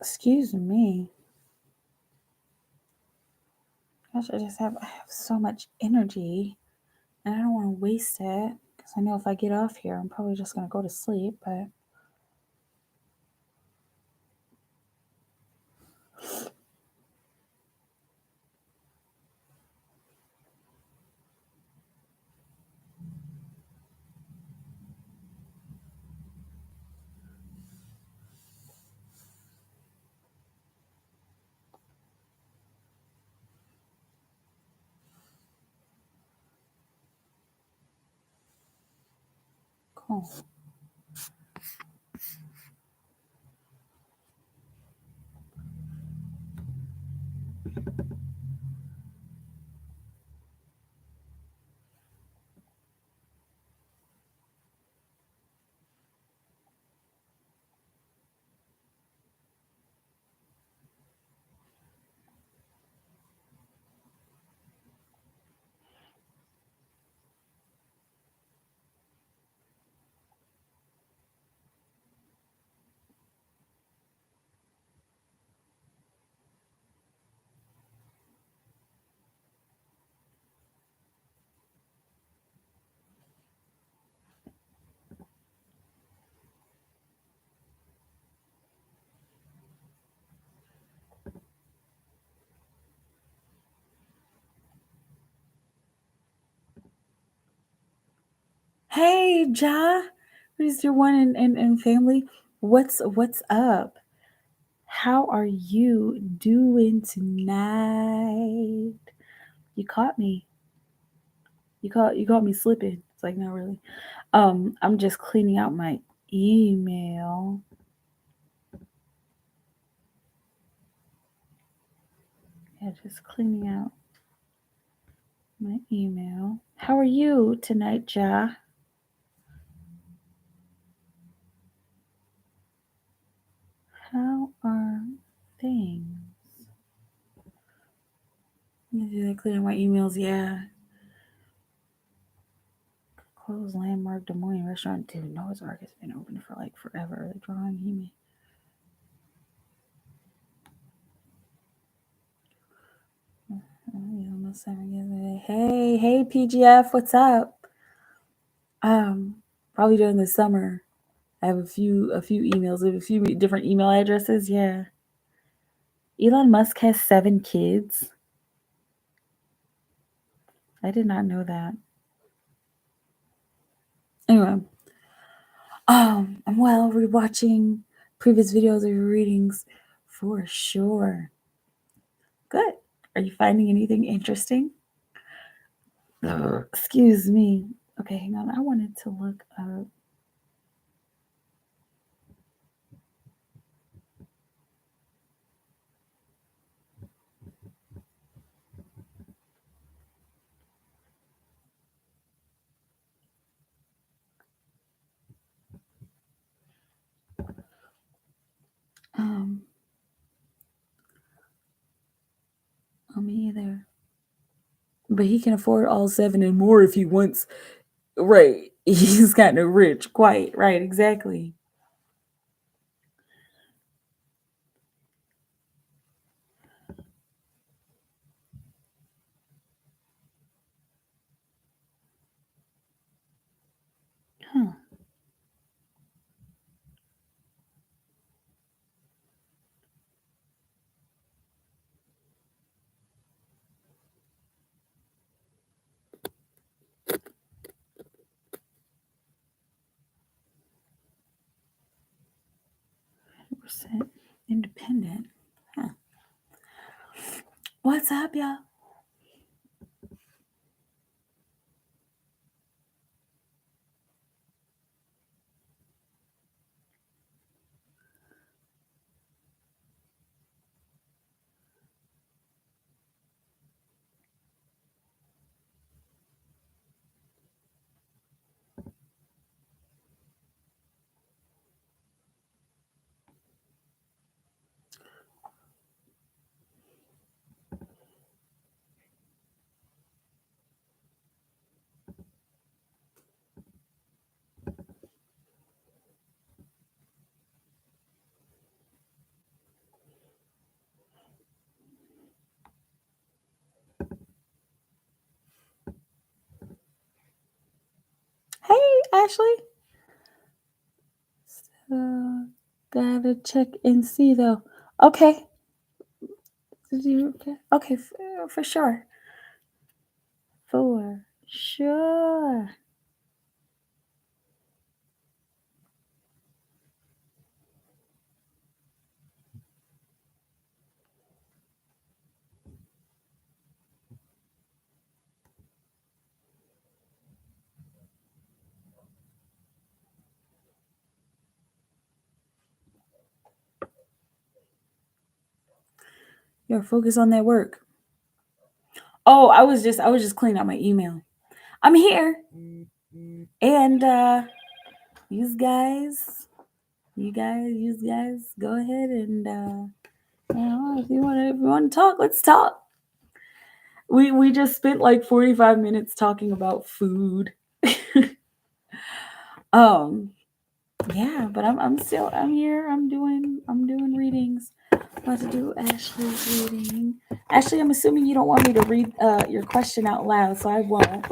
Excuse me. Gosh, I have so much energy, and I don't want to waste it because I know if I get off here, I'm probably just gonna go to sleep. But cool. Hey, Ja, who's your one and family? What's up? How are you doing tonight? You caught me. You caught me slipping. It's like, not really. I'm just cleaning out my email. Yeah, just cleaning out my email. How are you tonight, Ja? How are things? Yeah, clearing my emails. Yeah. Closed landmark Des Moines restaurant. Dude, Noah's Ark has been open for like forever. The drawing he made. Almost 7 years. Hey, PGF, what's up? Probably during the summer. I have a few emails, a few different email addresses. Yeah. Elon Musk has 7 kids. I did not know that. Anyway, I'm well rewatching previous videos of your readings for sure. Good. Are you finding anything interesting? Excuse me. Okay, hang on. I wanted to look up. Me either. But he can afford all 7 and more if he wants. Right. He's kind of rich. Quite. Right. Exactly. Huh. Percent independent. Huh. What's up, y'all? Ashley? Gotta check and see though. Okay. Okay, for sure. For sure. You're focused on that work. Oh, I was just cleaning out my email. I'm here. And you guys, go ahead and if you want to talk, let's talk. We just spent like 45 minutes talking about food. Yeah, but I'm here. I'm doing readings. About to do Ashley's reading. Ashley, I'm assuming you don't want me to read your question out loud, so I won't.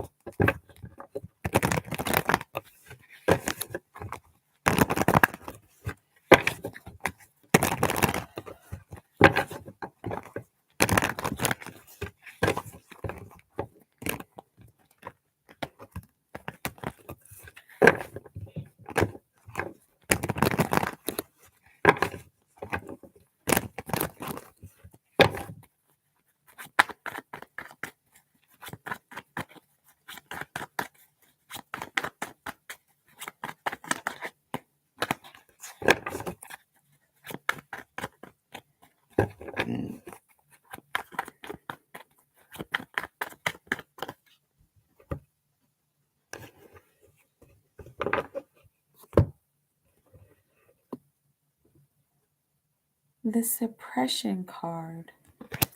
The suppression card.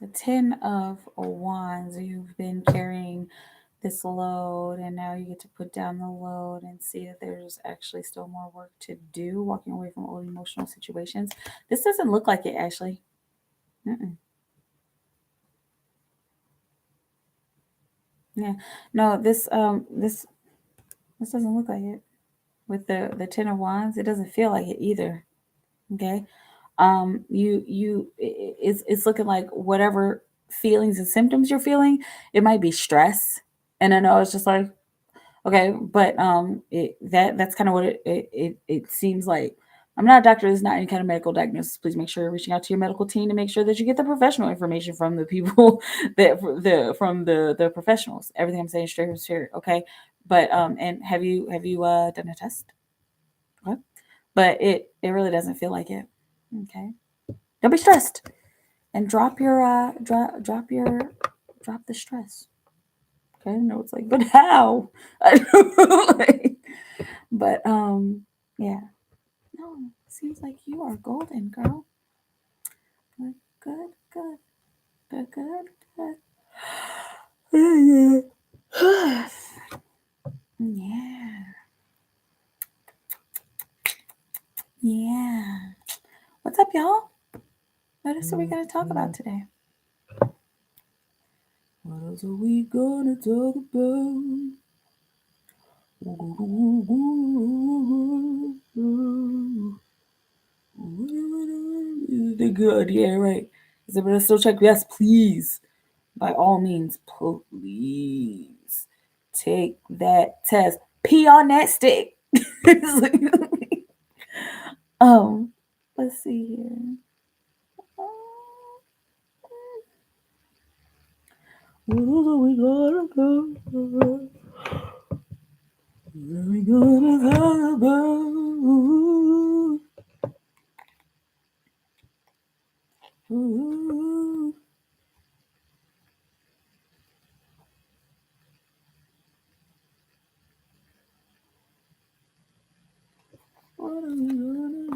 The 10 of Wands. You've been carrying this load, and now you get to put down the load and see that there's actually still more work to do, walking away from old emotional situations. This doesn't look like it, Ashley. Mm-mm. Yeah. No, this doesn't look like it. With the 10 of Wands, it doesn't feel like it either. Okay. It's looking like whatever feelings and symptoms you're feeling, it might be stress. And I know it's just like, okay, but that's kind of what it seems like. I'm not a doctor. This is not any kind of medical diagnosis. Please make sure you're reaching out to your medical team to make sure that you get the professional information from the people the professionals. Everything I'm saying straight from spirit, okay? But and have you done a test? Okay. But it really doesn't feel like it. Okay. Don't be stressed and drop your drop the stress. Okay, no, it's like, but how? Like, but yeah. No, seems like you are golden, girl. Good, good, good, good, good, good. Yeah, yeah. Yeah. Yeah. What's up, y'all? What else are we gonna talk about today? What else are we gonna talk about? They're good, yeah, right. Is everybody still check? Yes, please. By all means, please take that test. Pee on that stick. um, let's see here. What are we gonna go? What are we gonna talk about? What are we gonna do?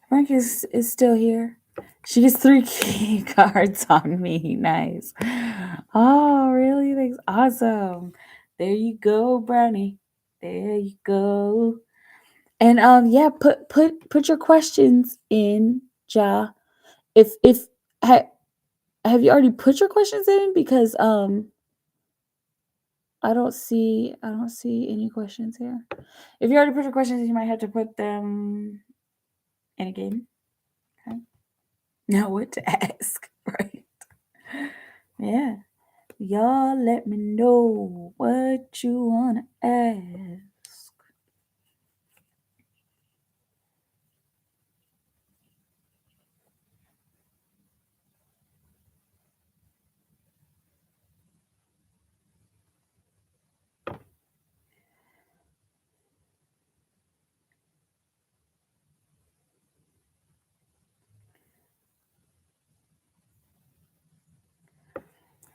Frank is still here. She gets 3 key cards on me. Nice. Oh, really? Thanks. Awesome. There you go, Brownie. There you go. And yeah, put your questions in, Ja. If have you already put your questions in? Because I don't see any questions here. If you already put your questions in, you might have to put them in again. Okay. Know what to ask, right? Yeah. Y'all let me know what you wanna ask.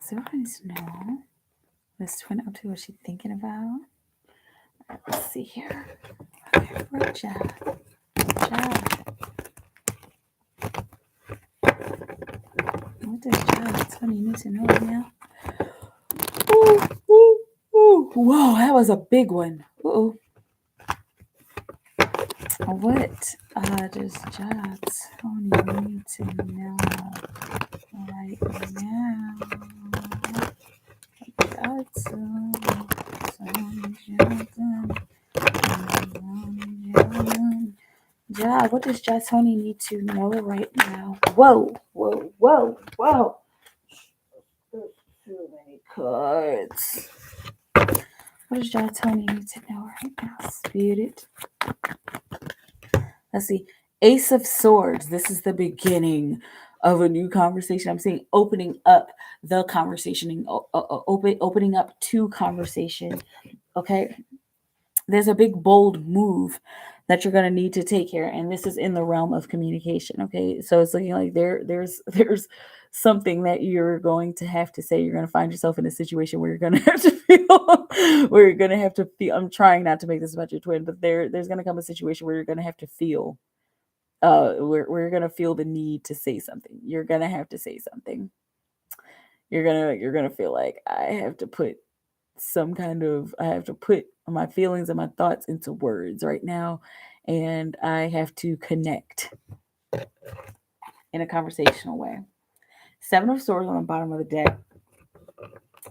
So I need to know what's twin up to, what she thinking about. Let's see here. Okay, for Ja. What does Ja tell me you need to know now? Ooh, ooh, ooh. Whoa, that was a big one. Ooh. What does Ja tell me you need to know right now? Ja, what does Ja Tony need to know right now? Whoa, whoa, whoa, whoa. Too many cards. What does Ja Tony need to know right now? Spirit. Let's see. Ace of Swords. This is the beginning of a new conversation. I'm saying opening up the conversation, opening up to conversation. Okay. There's a big bold move that you're going to need to take here, and this is in the realm of communication. Okay, so it's looking like there's something that you're going to have to say. You're going to find yourself in a situation where you're going to have to feel where you're going to have to feel. I'm trying not to make this about your twin, but there's going to come a situation where you're going to have to feel where you're going to feel the need to say something. You're going to have to say something. You're going to feel like I have to put I have to put my feelings and my thoughts into words right now, and I have to connect in a conversational way. 7 of Swords on the bottom of the deck.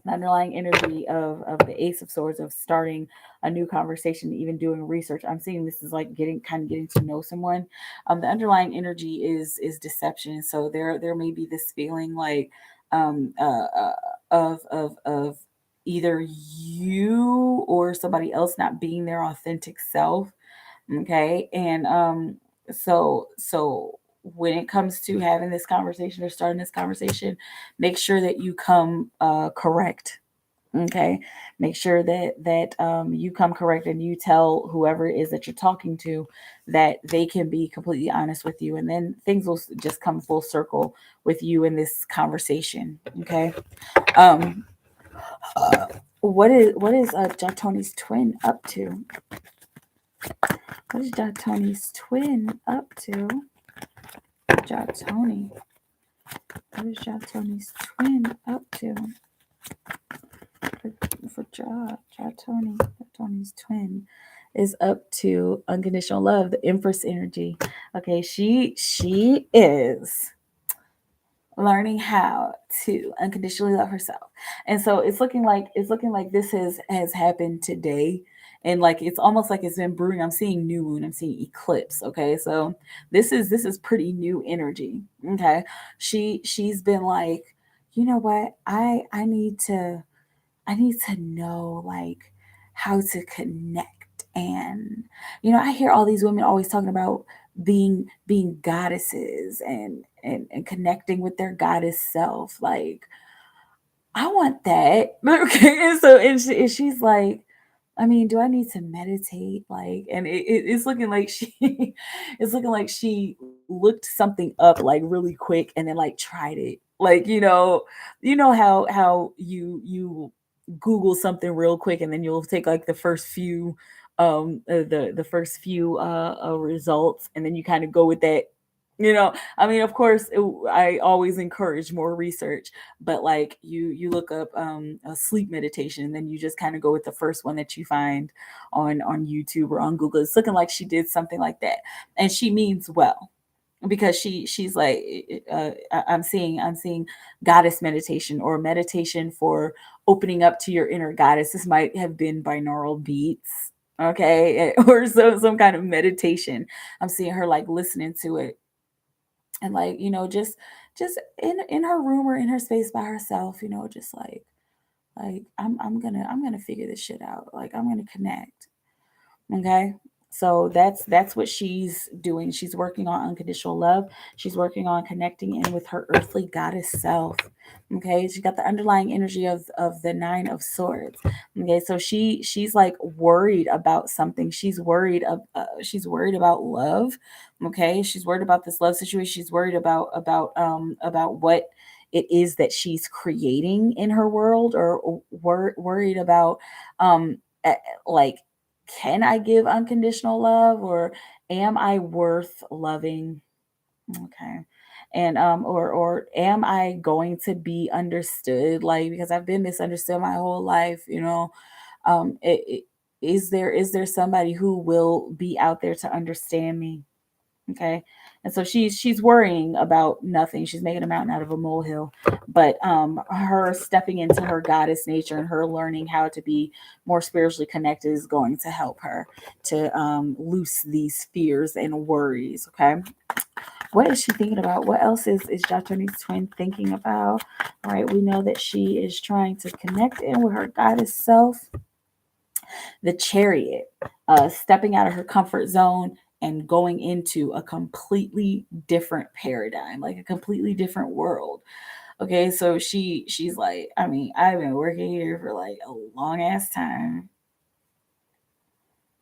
The underlying energy of the Ace of Swords, of starting a new conversation, even doing research. I'm seeing this is like getting to know someone. The underlying energy is deception. So there may be this feeling like um, uh, uh, of either you or somebody else not being their authentic self. Okay, and so when it comes to having this conversation or starting this conversation, make sure that you come correct. Okay, make sure that you come correct, and you tell whoever it is that you're talking to that they can be completely honest with you, and then things will just come full circle with you in this conversation. Okay. um what is Jatoni's twin up to? What is Jatoni's twin up to? Jatoni. What is Jatoni's twin up to? For Jatoni's twin is up to unconditional love, the Empress energy. Okay, she is learning how to unconditionally love herself. And so it's looking like this has happened today. And like it's almost like it's been brewing. I'm seeing new moon, I'm seeing eclipse. Okay. So this is pretty new energy. Okay. She's been like, you know what? I need to know like how to connect. And I hear all these women always talking about being goddesses and connecting with their goddess self. Like, I want that. Okay. And she's like, I mean, do I need to meditate? Like, and it's looking like she it's looking like she looked something up like really quick and then like tried it. Like, how you Google something real quick and then you'll take like the first few the first few results, and then you kind of go with that I mean, of course, I always encourage more research, but like you look up a sleep meditation, and then you just kind of go with the first one that you find on YouTube or on Google. It's looking like she did something like that, and she means well, because she's like, I'm seeing goddess meditation, or meditation for opening up to your inner goddess. This might have been binaural beats, okay, or some kind of meditation. I'm seeing her like listening to it, and like, just in her room or in her space by herself, just like I'm gonna figure this shit out. Like, I'm gonna connect. Okay. So that's what she's doing. She's working on unconditional love. She's working on connecting in with her earthly goddess self. Okay. She got the underlying energy of the Nine of Swords. Okay. So she's like worried about something. She's worried about love. Okay. She's worried about this love situation. She's worried about what it is that she's creating in her world, or worried about eh, like, can I give unconditional love, or am I worth loving? Okay. And or am I going to be understood, like, because I've been misunderstood my whole life, is there somebody who will be out there to understand me? Okay. And so she's worrying about nothing. She's making a mountain out of a molehill. But her stepping into her goddess nature and her learning how to be more spiritually connected is going to help her to loose these fears and worries. Okay. What is she thinking about? What else is Jatoni's twin thinking about? All right, we know that she is trying to connect in with her goddess self. The Chariot, stepping out of her comfort zone and going into a completely different paradigm, like a completely different world. Okay, so she's like, I mean, I've been working here for like a long ass time,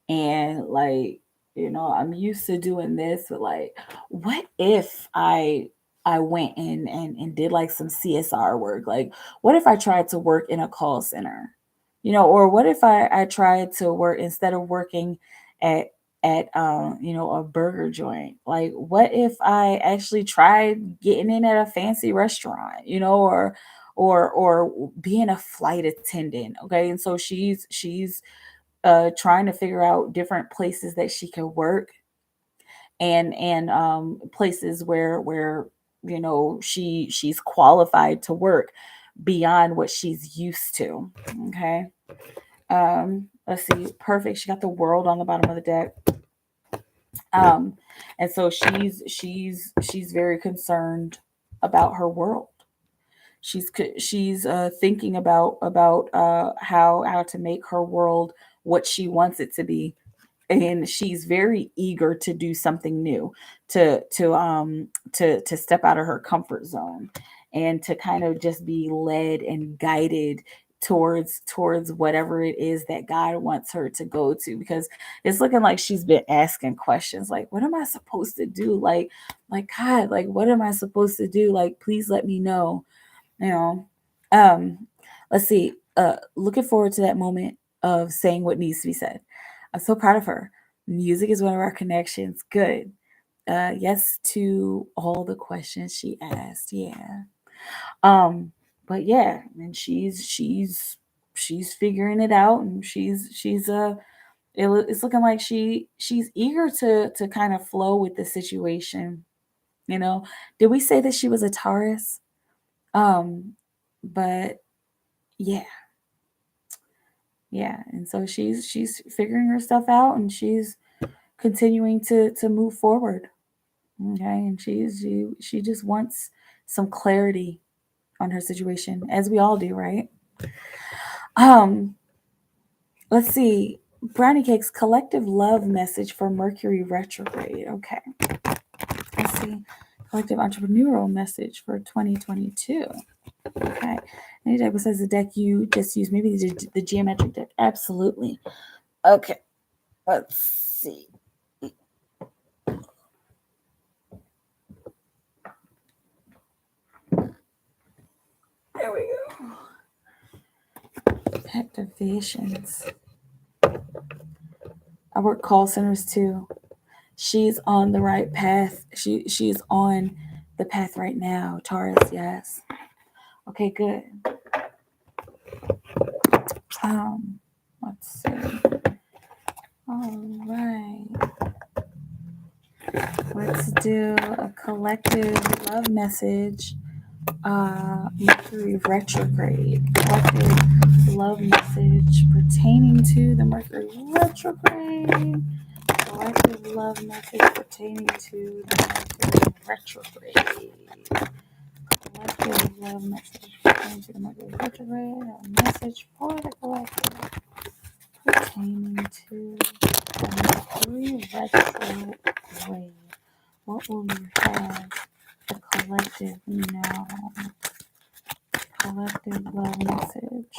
and like, I'm used to doing this, but like, what if I went in and did like some CSR work? Like, what if I tried to work in a call center? Or what if I tried to work, instead of working at a burger joint? Like, what if I actually tried getting in at a fancy restaurant, or being a flight attendant? Okay, and so she's trying to figure out different places that she can work, and places where she's qualified to work beyond what she's used to. Okay. Let's see. Perfect. She got the World on the bottom of the deck. Um, and so she's very concerned about her world. She's thinking about how to make her world what she wants it to be, and she's very eager to do something new, to step out of her comfort zone, and to kind of just be led and guided towards whatever it is that God wants her to go to, because it's looking like she's been asking questions like, what am I supposed to do? Like, God, like, what am I supposed to do? Like, please let me know. you know um let's see, looking forward to that moment of saying what needs to be said. I'm so proud of her. Music is one of our connections. Good. Yes to all the questions she asked. Yeah. But yeah, and she's figuring it out, and it's looking like she's eager to kind of flow with the situation. Did we say that she was a Taurus? um but yeah, yeah, and so she's figuring her stuff out, and she's continuing to move forward. Okay, and she just wants some clarity on her situation, as we all do, right? um let's see. Brownie Cake's collective love message for Mercury retrograde. Okay, let's see. Collective entrepreneurial message for 2022. Okay. Any type of says the deck you just use, maybe the geometric deck. Absolutely. Okay. Let's see. There we go. Activations. I work call centers too. She's on the right path. She's on the path right now. Taurus, yes. Okay, good. Let's see. All right. Let's do a collective love message. Mercury retrograde. Collective love message pertaining to the Mercury retrograde. Collective love message pertaining to the Mercury retrograde. Collective love message pertaining to the Mercury retrograde. A message for the collective pertaining to the Mercury retrograde. What will you have the collective know? Collective love message.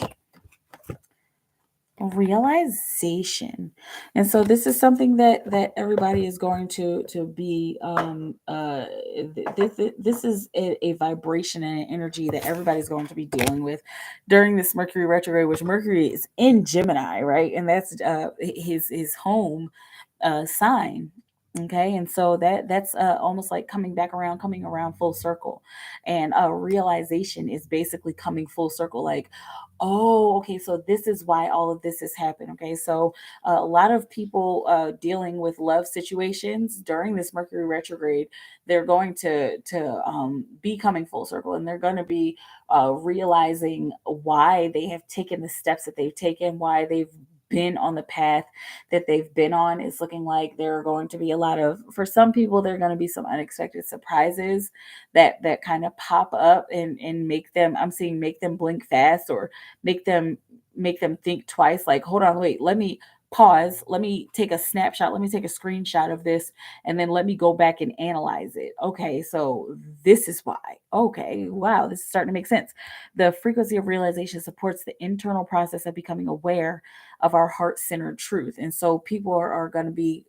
Realization. And so this is something that everybody is going to be this is a vibration and an energy that everybody's going to be dealing with during this Mercury retrograde, which Mercury is in Gemini, right? And that's his home sign. Okay, and so that's almost like coming around full circle. And realization is basically coming full circle, like, oh, okay, so this is why all of this has happened. Okay, so a lot of people dealing with love situations during this Mercury retrograde, they're going to be coming full circle, and they're going to be realizing why they have taken the steps that they've taken, why they've been on the path that they've been on. It's looking like there are going to be a lot of, for some people, there are going to be some unexpected surprises that kind of pop up and make them, I'm seeing, make them blink fast, or make them think twice, like, hold on, wait, let me pause, let me take a snapshot, let me take a screenshot of this, and then let me go back and analyze it. Okay, so this is why. Okay, wow, this is starting to make sense. The frequency of realization supports the internal process of becoming aware of our heart-centered truth. And so people are going to be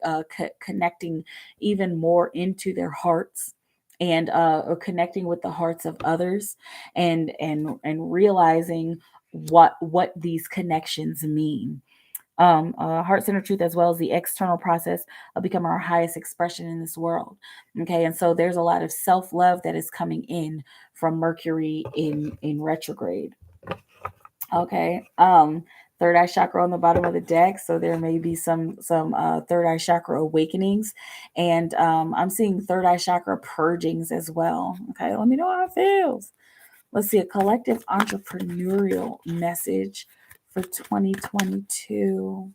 connecting even more into their hearts, and or connecting with the hearts of others, and realizing what these connections mean. Heart-centered truth, as well as the external process of becoming our highest expression in this world. Okay, and so there's a lot of self-love that is coming in from Mercury in retrograde. Okay. Third eye chakra on the bottom of the deck, so there may be some third eye chakra awakenings, and I'm seeing third eye chakra purgings as well. Okay, let me know how it feels. Let's see, a collective entrepreneurial message for 2022.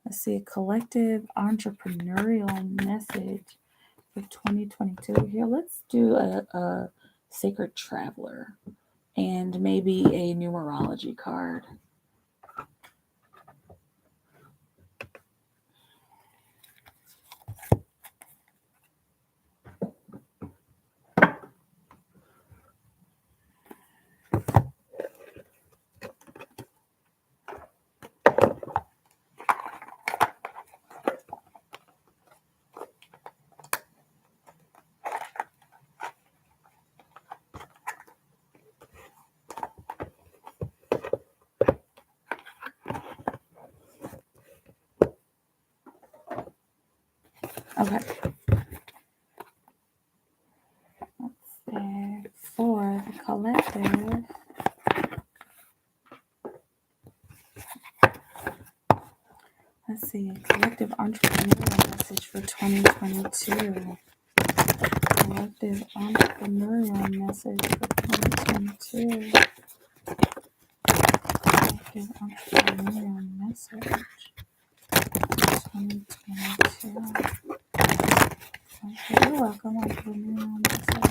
Let's see, a collective entrepreneurial message for 2022. Here, let's do a sacred traveler and maybe a numerology card. Okay. Let's see. For the collective, let's see, a collective entrepreneurial message for 2022. Collective entrepreneurial message for 2022. Collective entrepreneurial message for 2022. Okay, you're welcome. Entrepreneurial message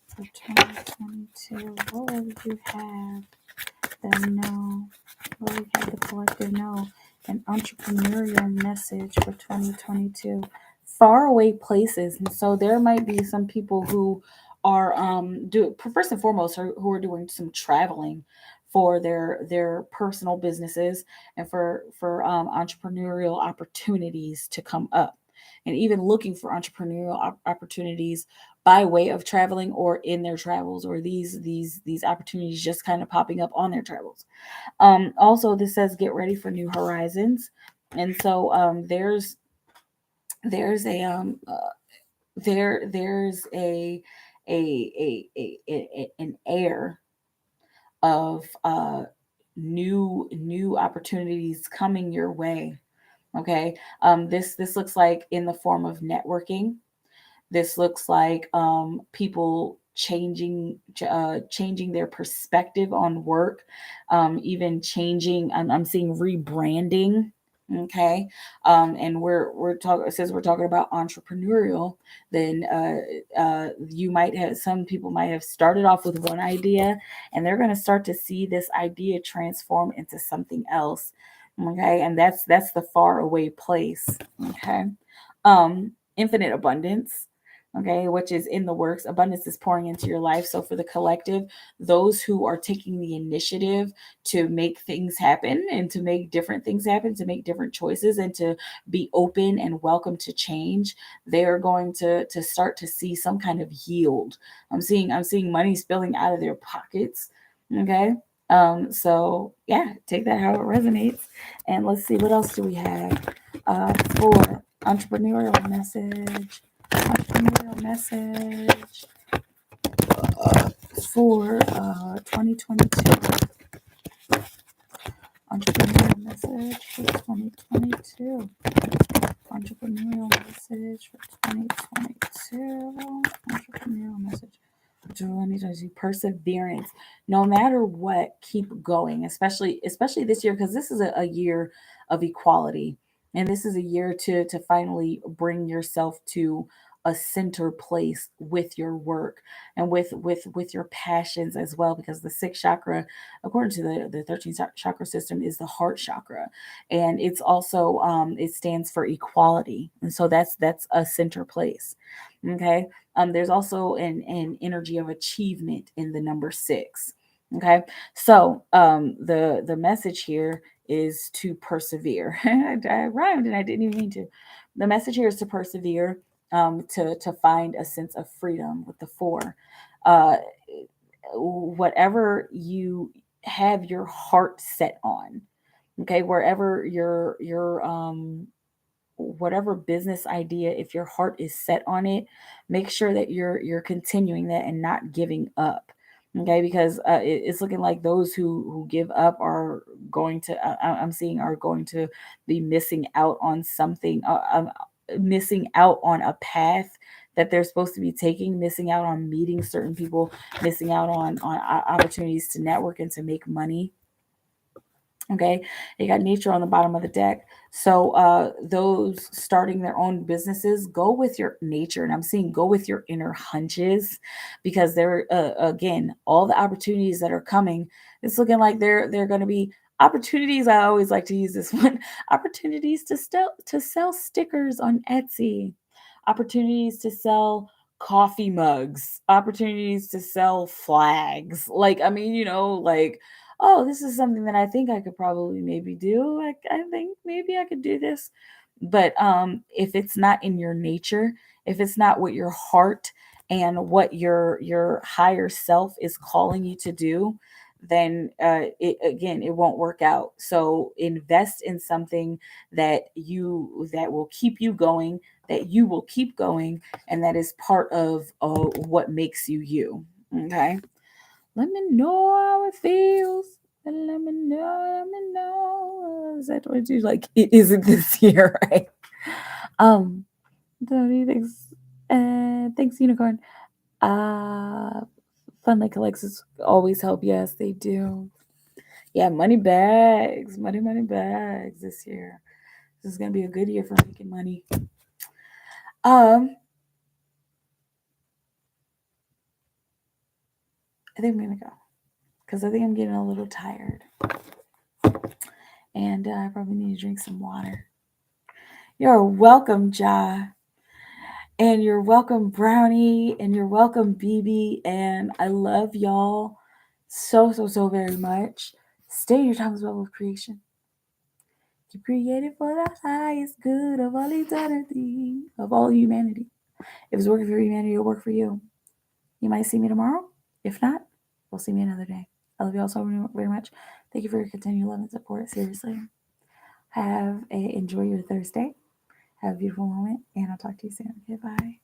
for 2022. What will you have them know? What will you have the collective know? An entrepreneurial message for 2022. Faraway places. And so there might be some people who are first and foremost, who are doing some traveling for their personal businesses, and for entrepreneurial opportunities to come up, and even looking for entrepreneurial opportunities by way of traveling, or in their travels, or these opportunities just kind of popping up on their travels. Also, this says get ready for new horizons. And so there's there's a there's an air of new opportunities coming your way. Okay. This looks like in the form of networking. This looks like people changing their perspective on work, even changing. I'm seeing rebranding. Okay, and we're talking, since we're talking about entrepreneurial, then you might have, some people might have started off with one idea, and they're going to start to see this idea transform into something else. Okay, and that's the far away place. Okay, infinite abundance, okay, which is in the works. Abundance is pouring into your life. So for the collective, those who are taking the initiative to make things happen and to make different things happen, to make different choices and to be open and welcome to change, they are going to start to see some kind of yield. I'm seeing money spilling out of their pockets. Okay. So yeah, take that how it resonates. And let's see, what else do we have for entrepreneurial message? Entrepreneurial message for 2022. Entrepreneurial message for 2022. Entrepreneurial message for 2022. Entrepreneurial message for 2022. Perseverance. No matter what, keep going. Especially this year, because this is a year of equality, and this is a year to finally bring yourself to a center place with your work and with your passions as well, because the sixth chakra, according to the 13th chakra system, is the heart chakra, and it's also it stands for equality, and so that's a center place. Okay. There's also an energy of achievement in the number six. Okay. So the message here is to persevere. I rhymed and I didn't even mean to. The message here is to persevere, to find a sense of freedom with the four. uh Whatever you have your heart set on, okay, wherever your whatever business idea, if your heart is set on it, make sure that you're continuing that and not giving up. Okay, because it's looking like those who give up are going to, I'm seeing, are going to be missing out on something, missing out on a path that they're supposed to be taking, missing out on meeting certain people, missing out on opportunities to network and to make money. Okay, you got nature on the bottom of the deck. So those starting their own businesses, go with your nature, and I'm seeing go with your inner hunches, because there again, all the opportunities that are coming, it's looking like they're going to be opportunities. I always like to use this one: opportunities to sell stickers on Etsy, opportunities to sell coffee mugs, opportunities to sell flags. Like, I mean, like, oh, this is something that I think I could probably maybe do. I think maybe I could do this. But if it's not in your nature, if it's not what your heart and what your higher self is calling you to do, then it won't work out. So invest in something that will keep you going, that you will keep going, and that is part of what makes you you. Okay. Let me know how it feels. And let me know, let me know. Is that what you like? It isn't this year, right? Um, Tony, thanks. Thanks, Unicorn. Uh, Fun like Alexis always help. Yes, they do. Yeah, money bags this year. This is gonna be a good year for making money. Um, I think I'm gonna go because I think I'm getting a little tired, and I probably need to drink some water. You're welcome, Ja. And you're welcome, Brownie. And you're welcome, BB. And I love y'all so very much. Stay in your timeless bubble of creation. Keep creating for the highest good of all eternity, of all humanity. If it's working for humanity, it'll work for you. You might see me tomorrow. If not, we'll see me another day. I love you all so very much. Thank you for your continued love and support. Seriously. Enjoy your Thursday. Have a beautiful moment, and I'll talk to you soon. Okay, bye.